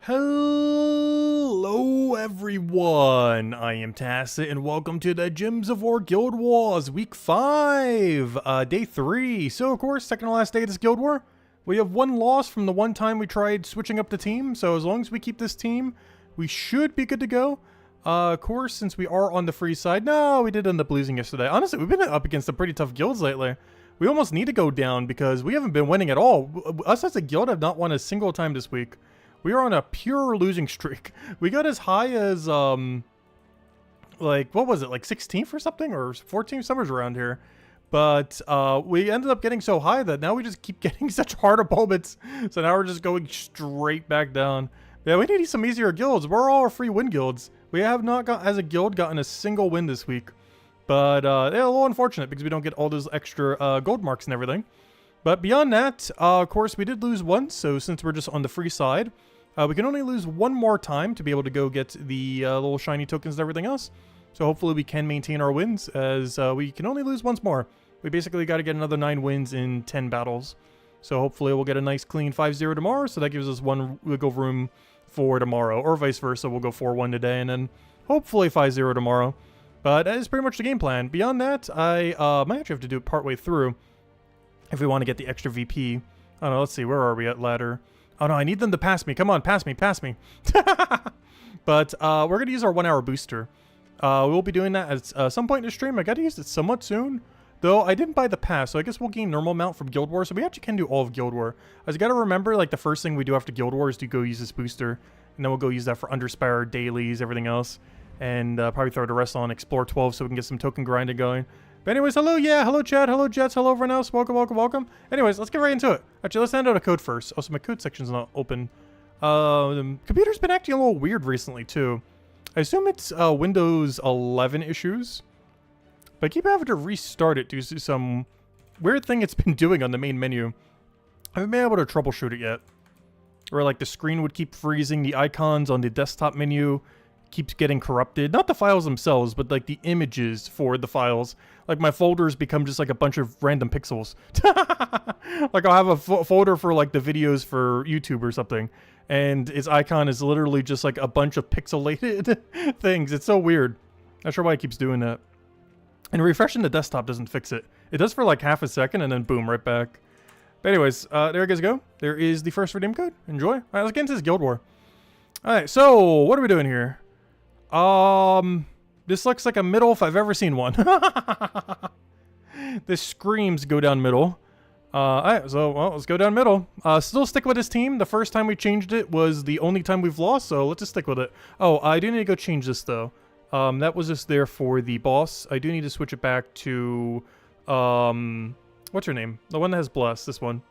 Hello everyone, I am Tacit and welcome to the Gems of War Guild Wars Week 5, Day 3. So of course, second to last day of this Guild War. We have one loss from the one time we tried switching up the team, so as long as we keep this team, we should be good to go. Of course, since we are on the free side, no, we did end up losing yesterday. Honestly, we've been up against some pretty tough guilds lately. We almost need to go down because we haven't been winning at all. Us as a guild have not won a single time this week. We are on a pure losing streak. We got as high as, like, what was it, like 16th or something? Or 14th, somewhere around here. But we ended up getting so high that now we just keep getting such hard opponents. So now we're just going straight back down. Yeah, we need some easier guilds. We're all free win guilds. We have not, got, as a guild, gotten a single win this week. But yeah, a little unfortunate because we don't get all those extra gold marks and everything. But beyond that, of course, we did lose once. So since we're just on the free side, we can only lose one more time to be able to go get the little shiny tokens and everything else. So hopefully we can maintain our wins as we can only lose once more. We basically got to get another 9 wins in 10 battles. So hopefully we'll get a nice clean 5-0 tomorrow. So that gives us one wiggle room for tomorrow. Or vice versa, we'll go 4-1 today and then hopefully 5-0 tomorrow. But that is pretty much the game plan. Beyond that, I might actually have to do it partway through if we want to get the extra VP. I don't know, let's see, where are we at ladder? Oh no, I need them to pass me. Come on, pass me, pass me. But we're going to use our 1 hour booster. We'll be doing that at some point in the stream. I got to use it somewhat soon. Though I didn't buy the pass, so I guess we'll gain normal amount from Guild War. So we actually can do all of Guild War. I just got to remember, like, the first thing we do after Guild War is to go use this booster. And then we'll go use that for Underspire, dailies, everything else. And probably throw the rest on Explore 12 so we can get some token grinding going. But anyways, hello, yeah, hello chat, hello Jets, hello everyone else, welcome, welcome, welcome. Anyways, let's get right into it. Actually, let's hand out a code first. Also, my code section's not open. The computer's been acting a little weird recently, too. I assume it's Windows 11 issues. But I keep having to restart it due to some weird thing it's been doing on the main menu. I haven't been able to troubleshoot it yet. Or like the screen would keep freezing, the icons on the desktop menu keeps getting corrupted. Not the files themselves, but like the images for the files. Like my folders become just like a bunch of random pixels. Like I'll have a folder for like the videos for YouTube or something. And its icon is literally just like a bunch of pixelated things. It's so weird. Not sure why it keeps doing that. And refreshing the desktop doesn't fix it. It does for like half a second and then boom, right back. But anyways, there you guys go. There is the first redeem code. Enjoy. All right, let's get into this Guild War. All right, so what are we doing here? This looks like a middle if I've ever seen one. This screams go down middle. Alright, so, well, let's go down middle. Still stick with this team. The first time we changed it was the only time we've lost, so let's just stick with it. Oh, I do need to go change this, though. That was just there for the boss. I do need to switch it back to, what's her name? The one that has Bless, this one.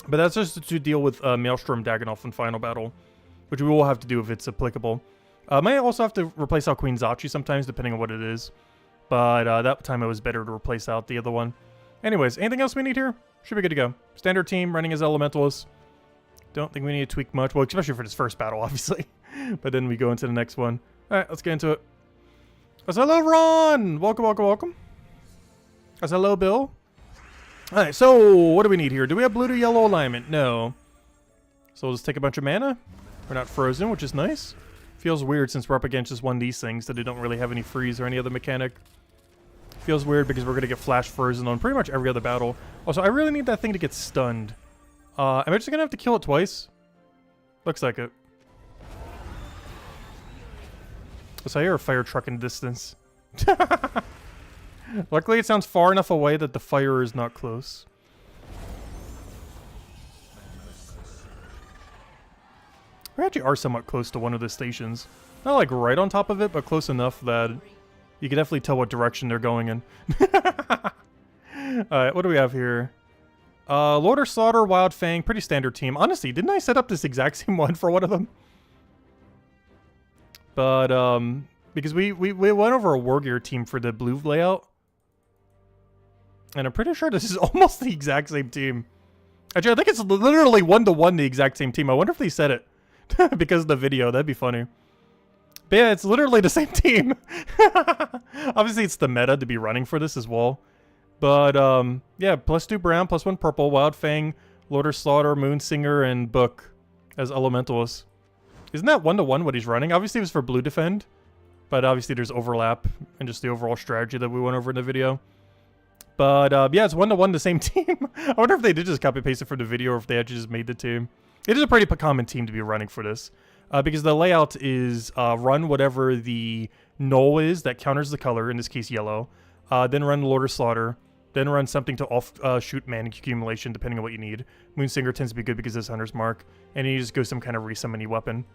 But that's just to deal with, Maelstrom Dagannoth in Final Battle, which we will have to do if it's applicable. Might also have to replace out Queen Zachi sometimes, depending on what it is. But that time it was better to replace out the other one. Anyways, anything else we need here? Should be good to go. Standard team, running as Elementalists. Don't think we need to tweak much. Well, especially for this first battle, obviously. But then we go into the next one. Alright, let's get into it. As hello, Ron! Welcome, welcome, welcome. As hello, Bill. Alright, so what do we need here? Do we have blue to yellow alignment? No. So we'll just take a bunch of mana. We're not frozen, which is nice. Feels weird since we're up against just one of these things that they don't really have any freeze or any other mechanic. Feels weird because we're going to get flash frozen on pretty much every other battle. Also, I really need that thing to get stunned. Am I just going to have to kill it twice? Looks like it. So I hear a fire truck in the distance. Luckily, it sounds far enough away that the fire is not close. We actually are somewhat close to one of the stations. Not like right on top of it, but close enough that you can definitely tell what direction they're going in. Alright, what do we have here? Lord Slaughter, Wild Fang, pretty standard team. Honestly, didn't I set up this exact same one for one of them? But, because we went over a Wargear team for the blue layout. And I'm pretty sure this is almost the exact same team. Actually, I think it's literally 1-to-1 the exact same team. I wonder if they said it. Because of the video, that'd be funny. But yeah, it's literally the same team. Obviously, it's the meta to be running for this as well. But, yeah, +2 brown, +1 purple, Wild Fang, Lord Slaughter, Moonsinger, and Book. as Elementalist. Isn't that 1-to-1 what he's running? Obviously it was for blue defend, but obviously there's overlap and just the overall strategy that we went over in the video. But yeah, it's 1-to-1 the same team. I wonder if they did just copy paste it from the video or if they actually just made the team. It is a pretty common team to be running for this. Because the layout is run whatever the null is that counters the color, in this case yellow. Then run Lord or Slaughter. Then run something to off-shoot mana accumulation, depending on what you need. Moonsinger tends to be good because it's Hunter's Mark. And you just go some kind of resummon weapon,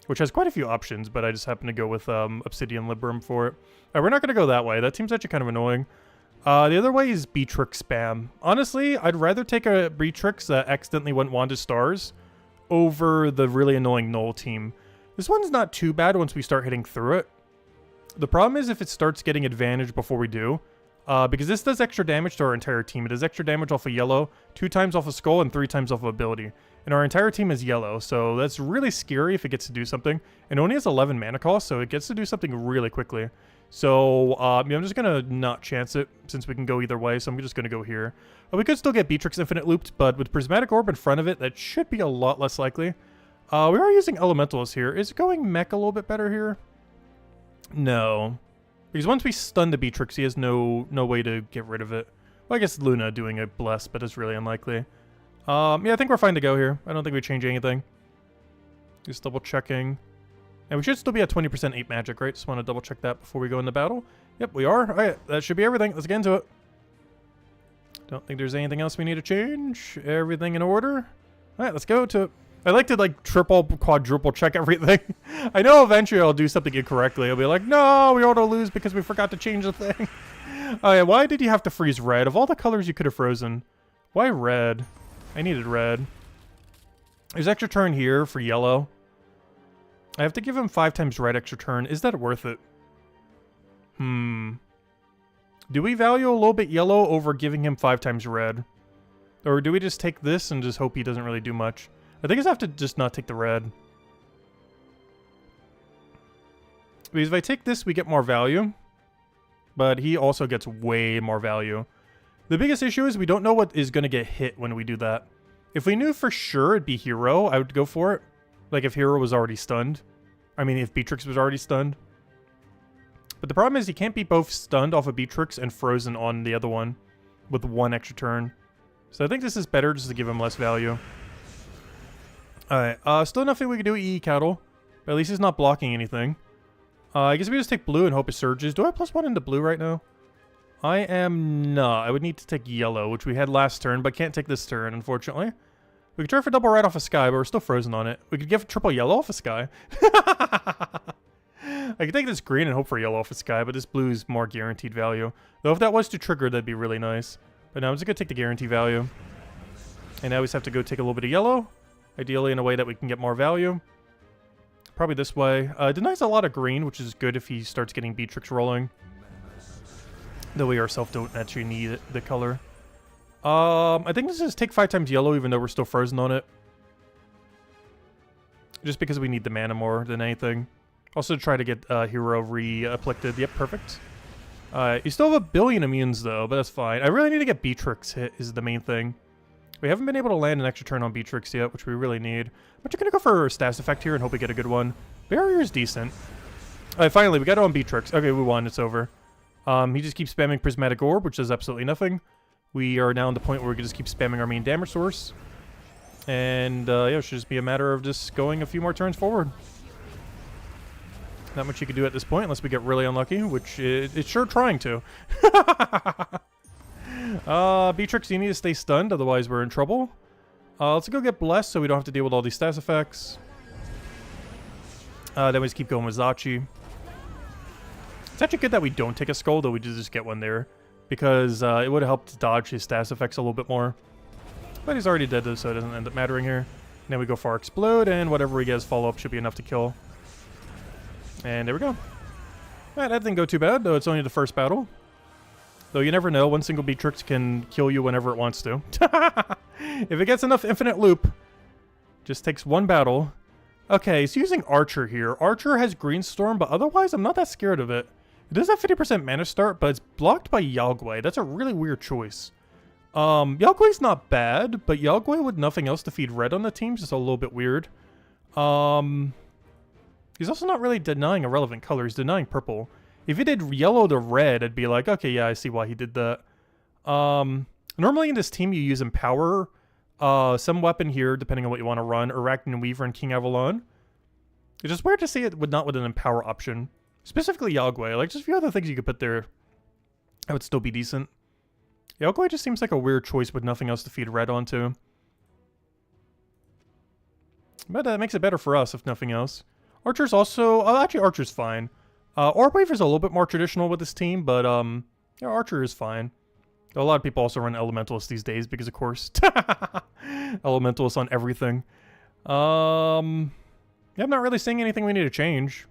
which has quite a few options, but I just happen to go with Obsidian Librum for it. We're not going to go that way. That team's actually kind of annoying. The other way is Beatrix spam. Honestly, I'd rather take a Beatrix that accidentally went Wand of Stars over the really annoying Null team. This one's not too bad once we start hitting through it. The problem is if it starts getting advantage before we do. Because this does extra damage to our entire team. It does extra damage off of yellow, 2 times off of skull, and 3 times off of ability. And our entire team is yellow, so that's really scary if it gets to do something. And it only has 11 mana cost, so it gets to do something really quickly. So I'm just going to not chance it, since we can go either way, so I'm just going to go here. We could still get Beatrix Infinite looped, but with Prismatic Orb in front of it, that should be a lot less likely. We are using Elementals here. Is going Mech a little bit better here? No. Because once we stun the Beatrix, he has no way to get rid of it. Well, I guess Luna doing a Bless, but it's really unlikely. Yeah, I think we're fine to go here. I don't think we change anything. Just double checking. And we should still be at 20% 8 magic, right? Just want to double check that before we go into battle. Yep, we are. All right, that should be everything. Let's get into it. Don't think there's anything else we need to change. Everything in order. All right, let's go to... I like to like triple, quadruple check everything. I know eventually I'll do something incorrectly. I'll be like, no, we auto lose because we forgot to change the thing. Oh yeah, why did you have to freeze red? Of all the colors you could have frozen, why red? I needed red. There's extra turn here for yellow. I have to give him 5 times red extra turn. Is that worth it? Do we value a little bit yellow over giving him 5 times red? Or do we just take this and just hope he doesn't really do much? I think I have to just not take the red. Because if I take this, we get more value. But he also gets way more value. The biggest issue is we don't know what is going to get hit when we do that. If we knew for sure it'd be Hero, I would go for it. Like if Hero was already stunned. I mean, if Beatrix was already stunned. But the problem is he can't be both stunned off of Beatrix and frozen on the other one. With 1 extra turn. So I think this is better just to give him less value. Alright, still nothing we can do with EE Cattle. But at least he's not blocking anything. I guess we just take blue and hope it surges. Do I have +1 into blue right now? I am not. I would need to take yellow, which we had last turn, but can't take this turn, unfortunately. We could try for double red off a sky, but we're still frozen on it. We could give triple yellow off a sky. I could take this green and hope for yellow off a sky, but this blue is more guaranteed value. Though if that was to trigger, that'd be really nice. But no, I'm just going to take the guarantee value. And now we just have to go take a little bit of yellow. Ideally in a way that we can get more value. Probably this way. Denies a lot of green, which is good if he starts getting Beatrix rolling. Though we ourselves don't actually need the color. I think this is take 5 times yellow, even though we're still frozen on it. Just because we need the mana more than anything. Also try to get Hero re-afflicted. Yep, perfect. You still have 1 billion immunes, though, but that's fine. I really need to get Beatrix hit is the main thing. We haven't been able to land an extra turn on Beatrix yet, which we really need. I'm just going to go for a status effect here and hope we get a good one. Barrier is decent. Alright, finally, we got it on Beatrix. Okay, we won. It's over. He just keeps spamming Prismatic Orb, which does absolutely nothing. We are now at the point where we can just keep spamming our main damage source. And, yeah, it should just be a matter of just going a few more turns forward. Not much you can do at this point unless we get really unlucky, which it's sure trying to. Beatrix, you need to stay stunned, otherwise we're in trouble. Let's go get Blessed so we don't have to deal with all these status effects. Then we just keep going with Zachi. It's actually good that we don't take a skull, though we did just get one there. Because it would have helped dodge his status effects a little bit more. But he's already dead, though, so it doesn't end up mattering here. And then we go for our Explode, and whatever we get as follow-up should be enough to kill. And there we go. Alright, that didn't go too bad, though it's only the first battle. Though you never know, one single Beatrix can kill you whenever it wants to. If it gets enough infinite loop, just takes 1 battle. Okay, he's using Archer here. Archer has Green Storm, but otherwise I'm not that scared of it. It does have 50% mana start, but it's blocked by Yagway. That's a really weird choice. Yagway's not bad, but Yagway with nothing else to feed red on the team is just a little bit weird. He's also not really denying a relevant color. He's denying purple. If he did yellow to red, I'd be like, okay, yeah, I see why he did that. Normally in this team, you use Empower, some weapon here, depending on what you want to run, Arachne Weaver and King Avalon. It's just weird to see it not with an Empower option. Specifically Yagwe. Like, just a few other things you could put there that would still be decent. Yagwe just seems like a weird choice with nothing else to feed red onto. But that makes it better for us, if nothing else. Archer's also... actually, Archer's fine. Orb Weaver's a little bit more traditional with this team, but, yeah, Archer is fine. A lot of people also run Elementalists these days because, of course, Elementalists on everything. Yeah, I'm not really seeing anything we need to change.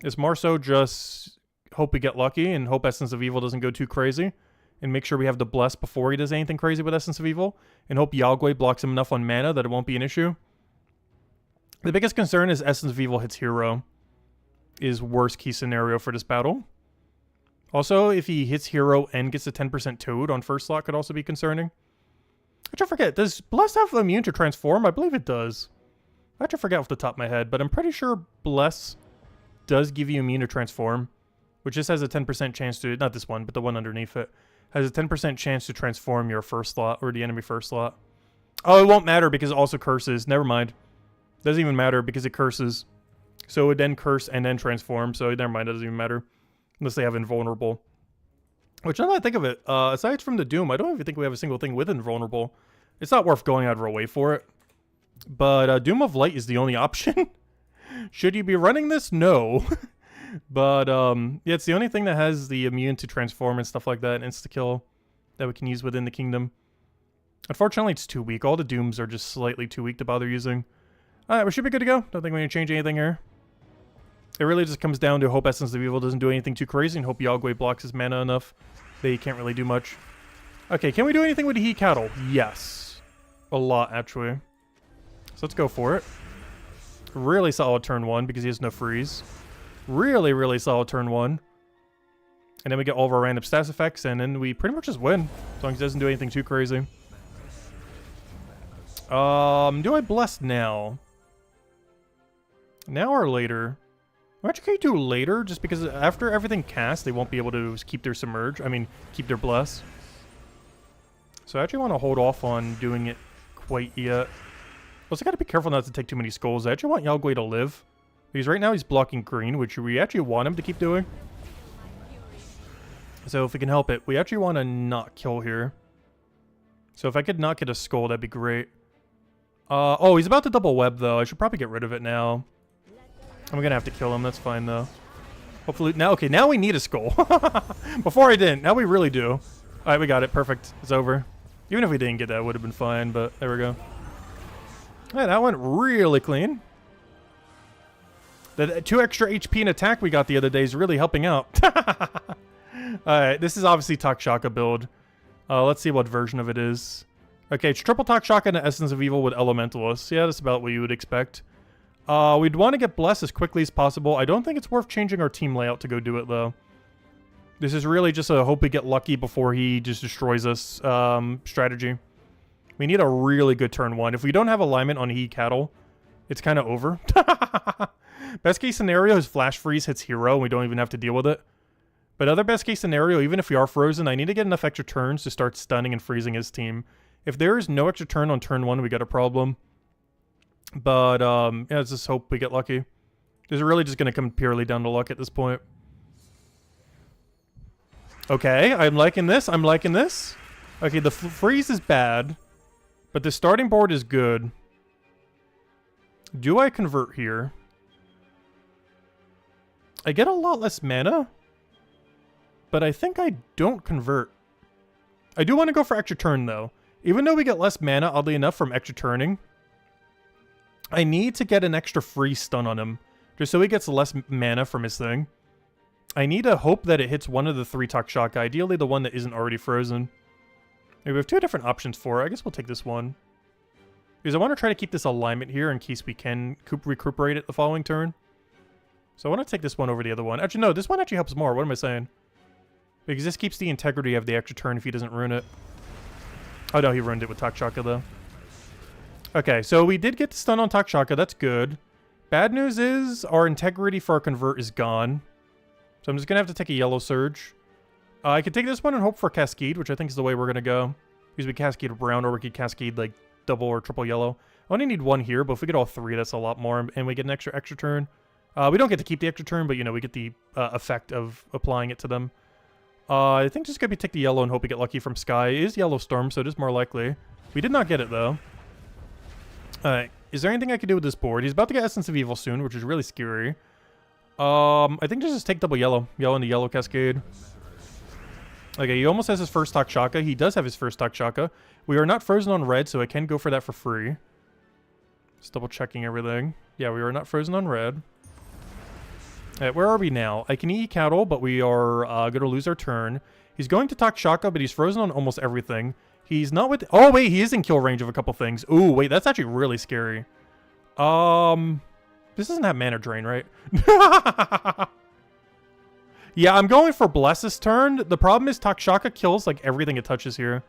It's more so just hope we get lucky and hope Essence of Evil doesn't go too crazy. And make sure we have the Bless before he does anything crazy with Essence of Evil. And hope Yagwe blocks him enough on mana that it won't be an issue. The biggest concern is Essence of Evil hits Hero. Is worst case scenario for this battle. Also, if he hits Hero and gets a 10% Toad on first slot could also be concerning. I forget, does Bless have immune to transform? I believe it does. I forget off the top of my head, but I'm pretty sure Bless does give you immune to transform. Which just has a 10% chance to, not this one, but the one underneath it. Has a 10% chance to transform your first slot, or the enemy first slot. Oh, it won't matter because it also curses. Never mind. Doesn't even matter because it curses. So it would then curse and then transform, so never mind, it doesn't even matter. Unless they have Invulnerable. Which, now that I think of it, aside from the Doom, I don't even think we have a single thing with Invulnerable. It's not worth going out of our way for it. But Doom of Light is the only option. Should you be running this? No. But, yeah, it's the only thing that has the immune to transform and stuff like that, and insta-kill that we can use within the kingdom. Unfortunately, it's too weak. All the Dooms are just slightly too weak to bother using. Alright, we should be good to go. Don't think we need to change anything here. It really just comes down to hope Essence of Evil doesn't do anything too crazy and hope Yagwe blocks his mana enough that he can't really do much. Okay, can we do anything with the He Cattle? Yes. A lot, actually. So let's go for it. Really solid turn 1 because he has no freeze. Really, really solid turn 1. And then we get all of our random stats effects and then we pretty much just win. As long as he doesn't do anything too crazy. Do I Bless now? Now or later? Actually, can you do later? Just because after everything casts, they won't be able to keep their Submerge. I mean, keep their Bless. So I actually want to hold off on doing it quite yet. Also, gotta be careful not to take too many skulls. I actually want Yagwe to live. Because right now he's blocking green, which we actually want him to keep doing. So if we can help it, we actually want to not kill here. So if I could not get a skull, that'd be great. Oh, he's about to double web, though. I should probably get rid of it now. I'm gonna have to kill him. That's fine, though. Hopefully... Now, okay, now we need a skull. Before I didn't. Now we really do. Alright, we got it. Perfect. It's over. Even if we didn't get that, it would have been fine, but there we go. Alright, that went really clean. The 2 extra HP and attack we got the other day is really helping out. Alright, this is obviously Takshaka build. Let's see what version of it is. Okay, it's triple Takshaka and Essence of Evil with Elementalist. Yeah, that's about what you would expect. We'd want to get Bless as quickly as possible. I don't think it's worth changing our team layout to go do it, though. This is really just a hope we get lucky before he just destroys us strategy. We need a really good turn 1. If we don't have alignment on He Cattle, it's kind of over. Best case scenario is Flash Freeze hits Hero and we don't even have to deal with it. But other best case scenario, even if we are frozen, I need to get enough extra turns to start stunning and freezing his team. If there is no extra turn on turn 1, we got a problem. But, yeah, let's just hope we get lucky. This is really just going to come purely down to luck at this point. Okay, I'm liking this. I'm liking this. Okay, the freeze is bad. But the starting board is good. Do I convert here? I get a lot less mana. But I think I don't convert. I do want to go for extra turn, though. Even though we get less mana, oddly enough, from extra turning, I need to get an extra free stun on him. Just so he gets less mana from his thing. I need to hope that it hits one of the 3 Takshaka. Ideally, the one that isn't already frozen. We have 2 different options for it. I guess we'll take this one. Because I want to try to keep this alignment here in case we can recuperate it the following turn. So I want to take this one over the other one. Actually, no, this one actually helps more. What am I saying? Because this keeps the integrity of the extra turn if he doesn't ruin it. Oh no, he ruined it with Takshaka though. Okay, so we did get the stun on Takshaka. That's good. Bad news is our integrity for our convert is gone. So I'm just going to have to take a yellow surge. I could take this one and hope for Cascade, which I think is the way we're going to go. Because we Cascade brown, or we could Cascade like double or triple yellow. I only need one here, but if we get all three, that's a lot more. And we get an extra turn. We don't get to keep the extra turn, but, you know, we get the effect of applying it to them. I think just going to take the yellow and hope we get lucky from Sky. It is Yellow Storm, so it is more likely. We did not get it, though. Alright, is there anything I could do with this board? He's about to get Essence of Evil soon, which is really scary. I think just take double yellow. Yellow into yellow Cascade. Okay, he almost has his first Takshaka. He does have his first Takshaka. We are not frozen on red, so I can go for that for free. Just double checking everything. Yeah, we are not frozen on red. Alright, where are we now? I can eat cattle, but we are going to lose our turn. He's going to Takshaka, but he's frozen on almost everything. He's not with... Oh, wait, he is in kill range of a couple things. Ooh, wait, that's actually really scary. This doesn't have mana drain, right? Yeah, I'm going for Bless this turn. The problem is Takshaka kills, like, everything it touches here.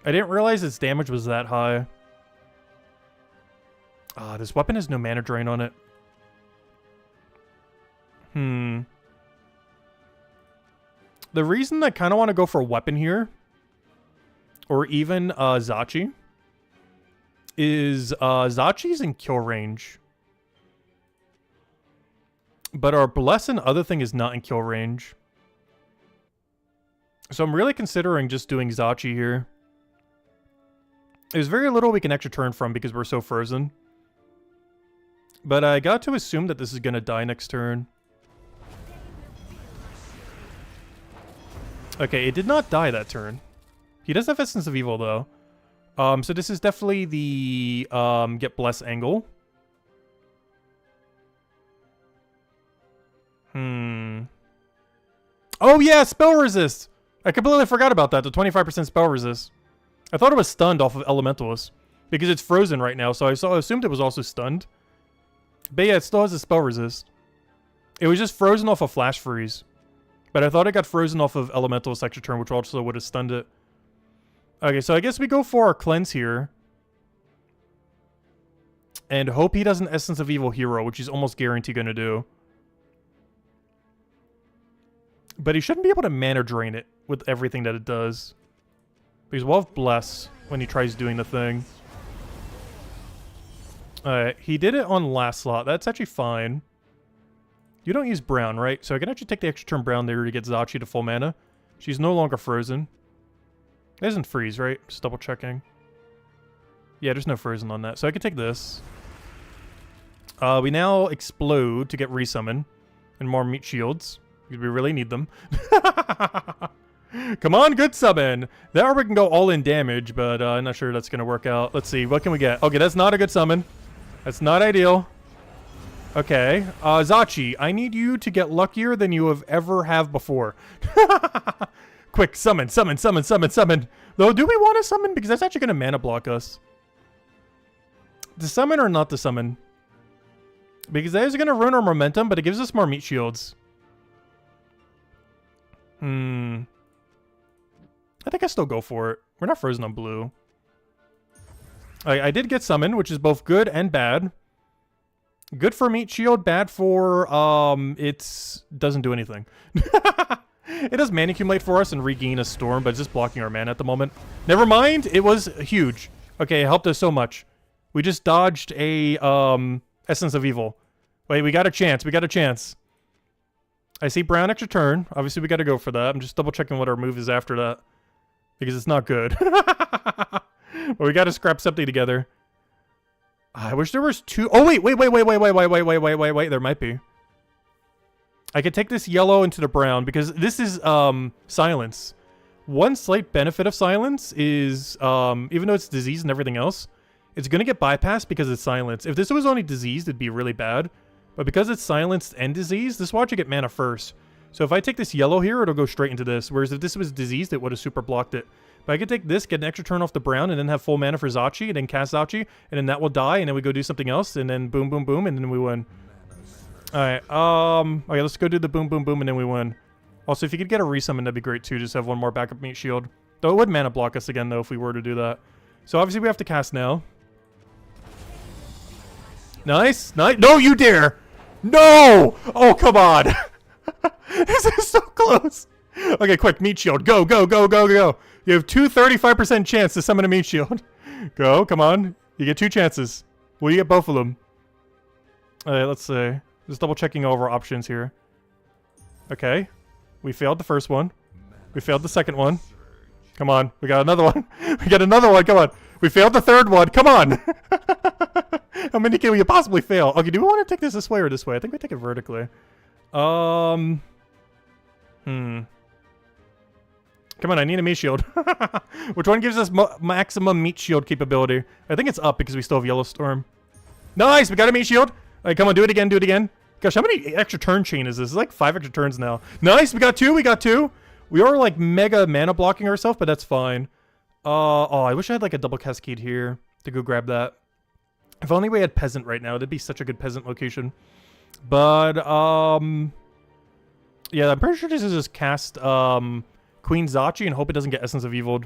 I didn't realize its damage was that high. This weapon has no mana drain on it. The reason I kind of want to go for a weapon here, or even Zachi, is Zachi's in kill range. But our Bless and other thing is not in kill range. So I'm really considering just doing Zachi here. There's very little we can extra turn from because we're so frozen. But I got to assume that this is going to die next turn. Okay, it did not die that turn. He does have Essence of Evil, though. So this is definitely the get Bless angle. Oh, yeah, spell resist! I completely forgot about that, the 25% spell resist. I thought it was stunned off of Elementalist. Because it's frozen right now, so I assumed it was also stunned. But yeah, it still has a spell resist. It was just frozen off of Flash Freeze. But I thought it got frozen off of Elementalist extra turn, which also would have stunned it. Okay, so I guess we go for our cleanse here. And hope he does an Essence of Evil hero, which he's almost guaranteed going to do. But he shouldn't be able to mana drain it with everything that it does. Because we'll have Bless when he tries doing the thing. Alright, he did it on last slot. That's actually fine. You don't use brown, right? So I can actually take the extra turn brown there to get Zachi to full mana. She's no longer frozen. It doesn't freeze, right? Just double checking. Yeah, there's no frozen on that. So I can take this. We now explode to get resummon and more meat shields. Because we really need them. Come on, good summon. There we can go all in damage, but I'm not sure that's going to work out. Let's see. What can we get? Okay, that's not a good summon. That's not ideal. Okay. Zachi, I need you to get luckier than you have before. Quick, summon, summon, summon, summon, summon. Though, do we want to summon? Because that's actually going to mana block us. To summon or not to summon? Because that is going to ruin our momentum, but it gives us more meat shields. I think I still go for it. We're not frozen on blue. I did get summon, which is both good and bad. Good for meat shield, bad for it doesn't do anything. It does mana accumulate for us and regain a storm, but it's just blocking our mana at the moment. Never mind, it was huge. Okay, it helped us so much. We just dodged a Essence of Evil. Wait, we got a chance. We got a chance. I see brown extra turn. Obviously, we got to go for that. I'm just double checking what our move is after that. Because it's not good. But we got to scrap something together. I wish there was two. Oh, wait. There might be. I could take this yellow into the brown because this is silence. One slight benefit of silence is, even though it's disease and everything else, it's going to get bypassed because it's silence. If this was only diseased, it'd be really bad. But because it's silenced and diseased, this will actually get mana first. So if I take this yellow here, it'll go straight into this. Whereas if this was diseased, it would have super blocked it. But I could take this, get an extra turn off the brown, and then have full mana for Zachi, and then cast Zachi, and then that will die, and then we go do something else, and then boom, boom, boom, and then we win. Alright, okay, let's go do the boom, boom, boom, and then we win. Also, if you could get a resummon, that'd be great too. Just have one more backup meat shield. Though it would mana block us again, though, if we were to do that. So obviously we have to cast now. Nice. Nice. No, you dare. No. Oh, come on. This is so close. Okay, quick. Meat shield. Go, go, go, go, go. You have 35% chance to summon a meat shield. Go. Come on. You get 2 chances. Will you get both of them? Alright, let's see. Just double checking over options here. Okay. We failed the first one. We failed the second one. Come on. We got another one. We got another one. Come on. We failed the third one. Come on. How many can we possibly fail? Okay, do we want to take this way or this way? I think we take it vertically. Come on, I need a meat shield. Which one gives us maximum meat shield capability? I think it's up because we still have Yellow Storm. Nice, we got a meat shield. All right, come on, do it again, do it again. Gosh, how many extra turn chain is this? It's like 5 extra turns now. Nice, we got 2, we got 2. We are like mega mana blocking ourselves, but that's fine. Oh, I wish I had like a double cascade here to go grab that. If only we had Peasant right now. That'd be such a good Peasant location. But, yeah, I'm pretty sure this is just cast, Queen Zachi and hope it doesn't get Essence of Evil.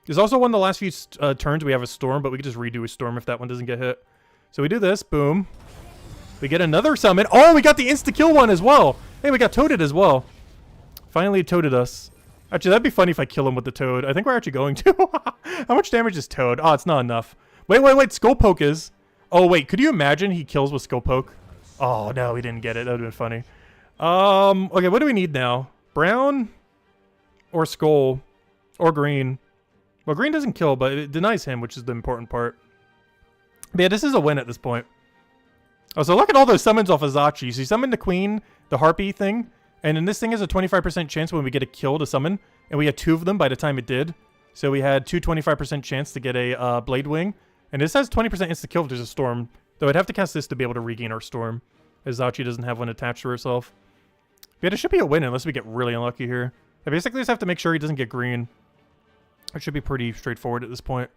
There's also one of the last few turns we have a Storm, but we could just redo a Storm if that one doesn't get hit. So we do this, boom. We get another summon. Oh, we got the insta-kill one as well. Hey, we got Toaded as well. Finally Toaded us. Actually, that'd be funny if I kill him with the Toad. I think we're actually going to. How much damage is Toad? Oh, it's not enough. Wait, wait, wait. Skull Poke is. Oh, wait. Could you imagine he kills with Skull Poke? Oh, no, he didn't get it. That would've been funny. Okay, what do we need now? Brown or Skull or green? Well, green doesn't kill, but it denies him, which is the important part. But yeah, this is a win at this point. Oh, so look at all those summons off of Zachi. So you summon the Queen, the Harpy thing, and then this thing has a 25% chance when we get a kill to summon, and we had 2 of them by the time it did. So we had 25% chance to get a Blade Wing, and this has 20% insta-kill if there's a Storm. Though I'd have to cast this to be able to regain our Storm, as Zachi doesn't have one attached to herself. But yeah, this should be a win unless we get really unlucky here. I basically just have to make sure he doesn't get green. It should be pretty straightforward at this point.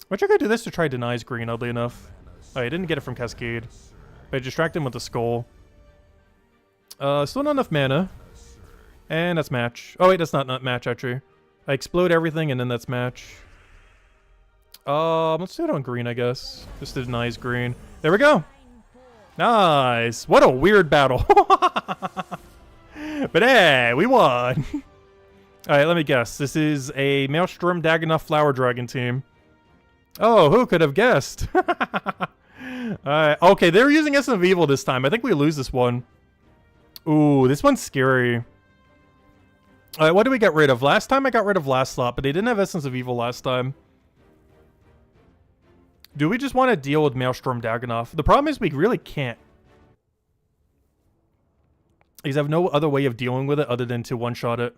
Which I could do this to try denies green, oddly enough. Oh, I didn't get it from Cascade. But I distracted him with the Skull. Still not enough mana. And that's match. Oh wait, that's not match actually. I explode everything and then that's match. Let's do it on green, I guess. Just to denies green. There we go. Nice. What a weird battle. But hey, we won. Alright, let me guess. This is a Maelstrom Dagannoth Flower Dragon team. Oh, who could have guessed? Alright, okay, they're using Essence of Evil this time. I think we lose this one. Ooh, this one's scary. Alright, what did we get rid of? Last time I got rid of Last Slot, but they didn't have Essence of Evil last time. Do we just want to deal with Maelstrom Dagannoth? The problem is we really can't. Because I have no other way of dealing with it other than to one-shot it.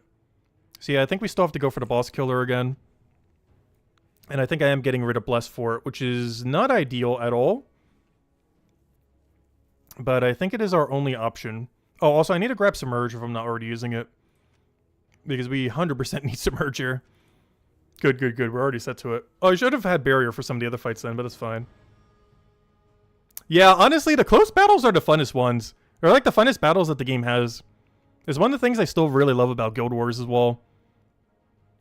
So yeah, I think we still have to go for the boss killer again. And I think I am getting rid of Bless for it, which is not ideal at all. But I think it is our only option. Oh, also I need to grab Submerge if I'm not already using it. Because we 100% need Submerge here. Good, good, good. We're already set to it. Oh, I should have had Barrier for some of the other fights then, but it's fine. Yeah, honestly, the close battles are the funnest ones. They're like the funnest battles that the game has. It's one of the things I still really love about Guild Wars as well.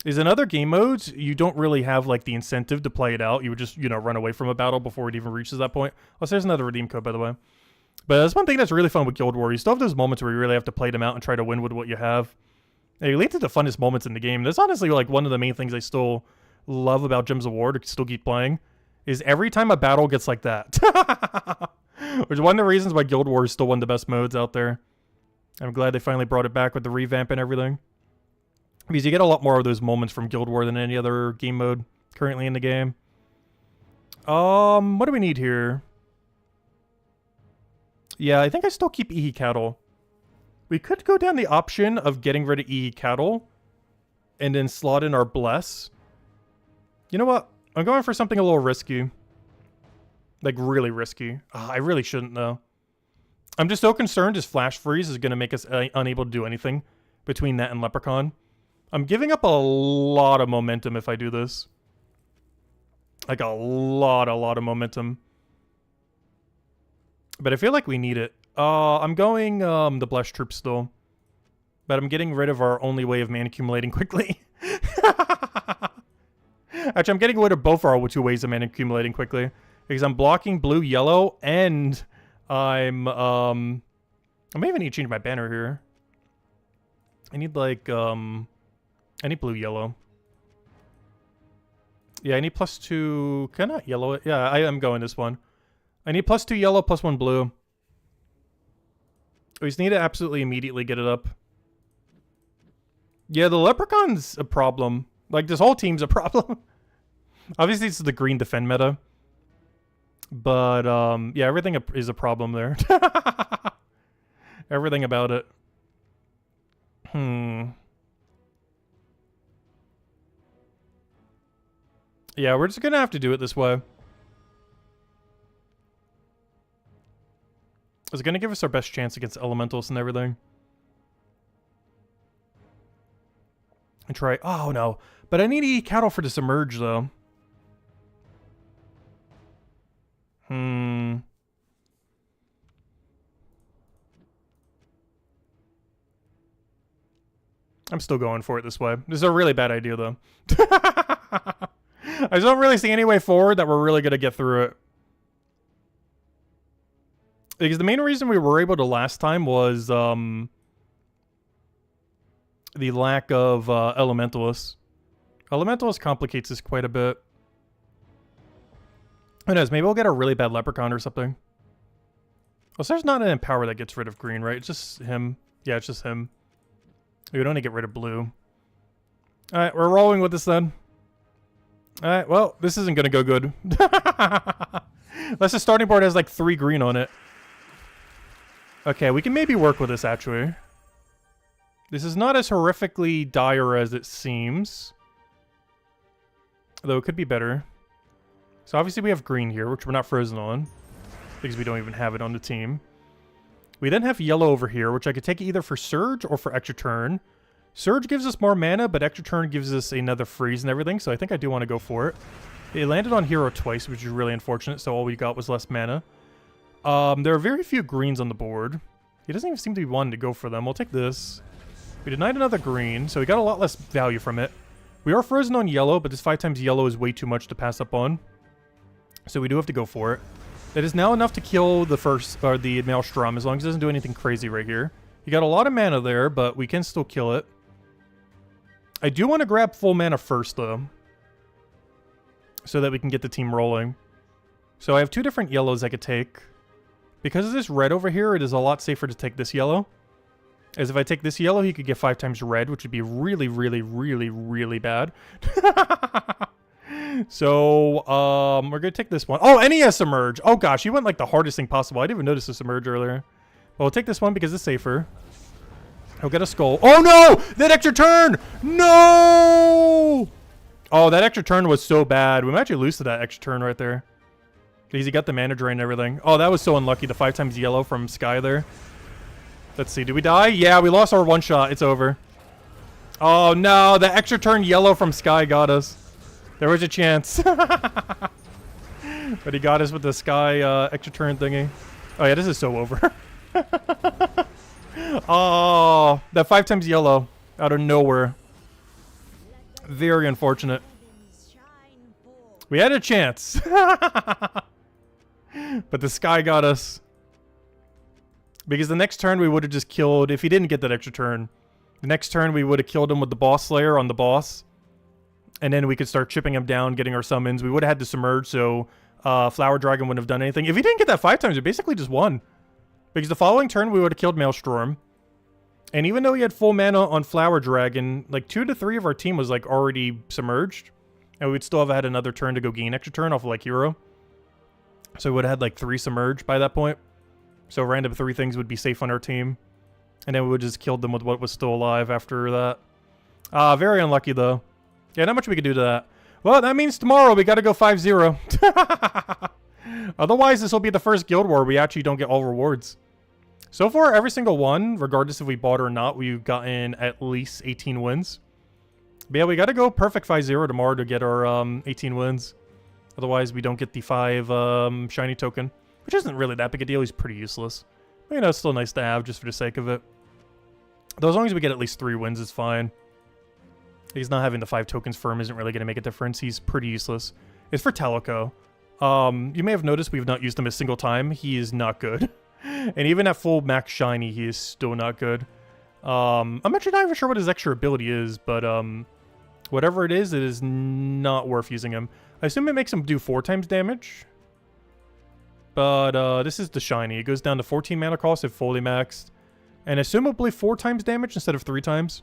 Is in other game modes, you don't really have like the incentive to play it out. You would just, you know, run away from a battle before it even reaches that point. Oh, so there's another redeem code, by the way. But that's one thing that's really fun with Guild Wars. You still have those moments where you really have to play them out and try to win with what you have. It leads to the funnest moments in the game. That's honestly like one of the main things I still love about Gems of War to still keep playing. Is every time a battle gets like that. Which is one of the reasons why Guild Wars is still one of the best modes out there. I'm glad they finally brought it back with the revamp and everything. Because you get a lot more of those moments from Guild War than any other game mode currently in the game. What do we need here? Yeah, I think I still keep Ihi Cattle. We could go down the option of getting rid of Ihi Cattle and then slot in our Bless. You know what? I'm going for something a little risky. Like, really risky. I really shouldn't, though. I'm just so concerned his Flash Freeze is going to make us unable to do anything between that and Leprechaun. I'm giving up a lot of momentum if I do this. Like, a lot of momentum. But I feel like we need it. I'm going the Blessed Troop still. But I'm getting rid of our only way of mana accumulating quickly. Actually, I'm getting rid of both our 2 ways of mana accumulating quickly. Because I'm blocking blue, yellow, and I may even need to change my banner here. I need like, I need blue, yellow. Yeah, I need +2. Can I not yellow it? Yeah, I am going this one. I need +2 yellow, +1 blue. We just need to absolutely immediately get it up. Yeah, the Leprechaun's a problem. Like, this whole team's a problem. Obviously, it's the green defend meta. But, yeah, everything is a problem there. Everything about it. Yeah, we're just gonna have to do it this way. It's gonna give us our best chance against elementals and everything. And try. Oh no! But I need to eat cattle for this emerge though. I'm still going for it this way. This is a really bad idea though. I don't really see any way forward that we're really gonna get through it. Because the main reason we were able to last time was the lack of Elementalist. Elementalist complicates this quite a bit. Who knows? Maybe we'll get a really bad Leprechaun or something. Oh, so there's not an Empower that gets rid of green, right? It's just him. Yeah, it's just him. We would only get rid of blue. Alright, we're rolling with this then. Alright, well, this isn't gonna go good. Unless the starting board has like 3 green on it. Okay, we can maybe work with this actually. This is not as horrifically dire as it seems. Though it could be better. So obviously we have green here, which we're not frozen on. Because we don't even have it on the team. We then have yellow over here, which I could take either for Surge or for extra turn. Surge gives us more mana, but extra turn gives us another freeze and everything, so I think I do want to go for it. It landed on hero twice, which is really unfortunate, so all we got was less mana. There are very few greens on the board. He doesn't even seem to be wanting to go for them. We'll take this. We denied another green, so we got a lot less value from it. We are frozen on yellow, but this 5 times yellow is way too much to pass up on. So we do have to go for it. That is now enough to kill the first, or the Maelstrom, as long as it doesn't do anything crazy right here. You got a lot of mana there, but we can still kill it. I do want to grab full mana first, though. So that we can get the team rolling. So I have 2 different yellows I could take. Because of this red over here, it is a lot safer to take this yellow. As if I take this yellow, he could get 5 times red, which would be really, really, really, really bad. So, we're gonna take this one. Oh, NES Emerge! Oh gosh, he went like the hardest thing possible. I didn't even notice this Emerge earlier. But we'll take this one because it's safer. He'll get a skull. Oh no! That extra turn! No! Oh, that extra turn was so bad. We might actually lose to that extra turn right there. Because he got the mana drain and everything. Oh, that was so unlucky. The 5 times yellow from Sky there. Let's see. Did we die? Yeah, we lost our one shot. It's over. Oh no, the extra turn yellow from Sky got us. There was a chance. But he got us with the Sky extra turn thingy. Oh yeah, this is so over. Oh, that 5 times yellow out of nowhere. Very unfortunate. We had a chance. But the Sky got us. Because the next turn we would have just killed, if he didn't get that extra turn, the next turn we would have killed him with the Boss Slayer on the boss. And then we could start chipping him down, getting our summons. We would have had to submerge, so Flower Dragon wouldn't have done anything. If he didn't get that 5 times, we basically just won. Because the following turn, we would have killed Maelstrom. And even though he had full mana on Flower Dragon, like 2 to 3 of our team was like already submerged. And we'd still have had another turn to go gain extra turn off of like Hero. So we would have had like 3 submerged by that point. So random 3 things would be safe on our team. And then we would just killed them with what was still alive after that. Very unlucky though. Yeah, not much we could do to that. Well, that means tomorrow we gotta go 5-0. Otherwise, this will be the first Guild War we actually don't get all rewards. So far, every single one, regardless if we bought or not, we've gotten at least 18 wins. But yeah, we gotta go perfect 5-0 tomorrow to get our 18 wins. Otherwise, we don't get the 5 shiny token. Which isn't really that big a deal, he's pretty useless. But you know, it's still nice to have just for the sake of it. Though as long as we get at least 3 wins, it's fine. He's not having the 5 tokens for him isn't really going to make a difference. He's pretty useless. It's for Teleco. You may have noticed we've not used him a single time. He is not good. And even at full max shiny, he is still not good. I'm actually not even sure what his extra ability is, but whatever it is not worth using him. I assume it makes him do 4 times damage. But this is the shiny. It goes down to 14 mana cost if fully maxed. And assumably 4 times damage instead of 3 times.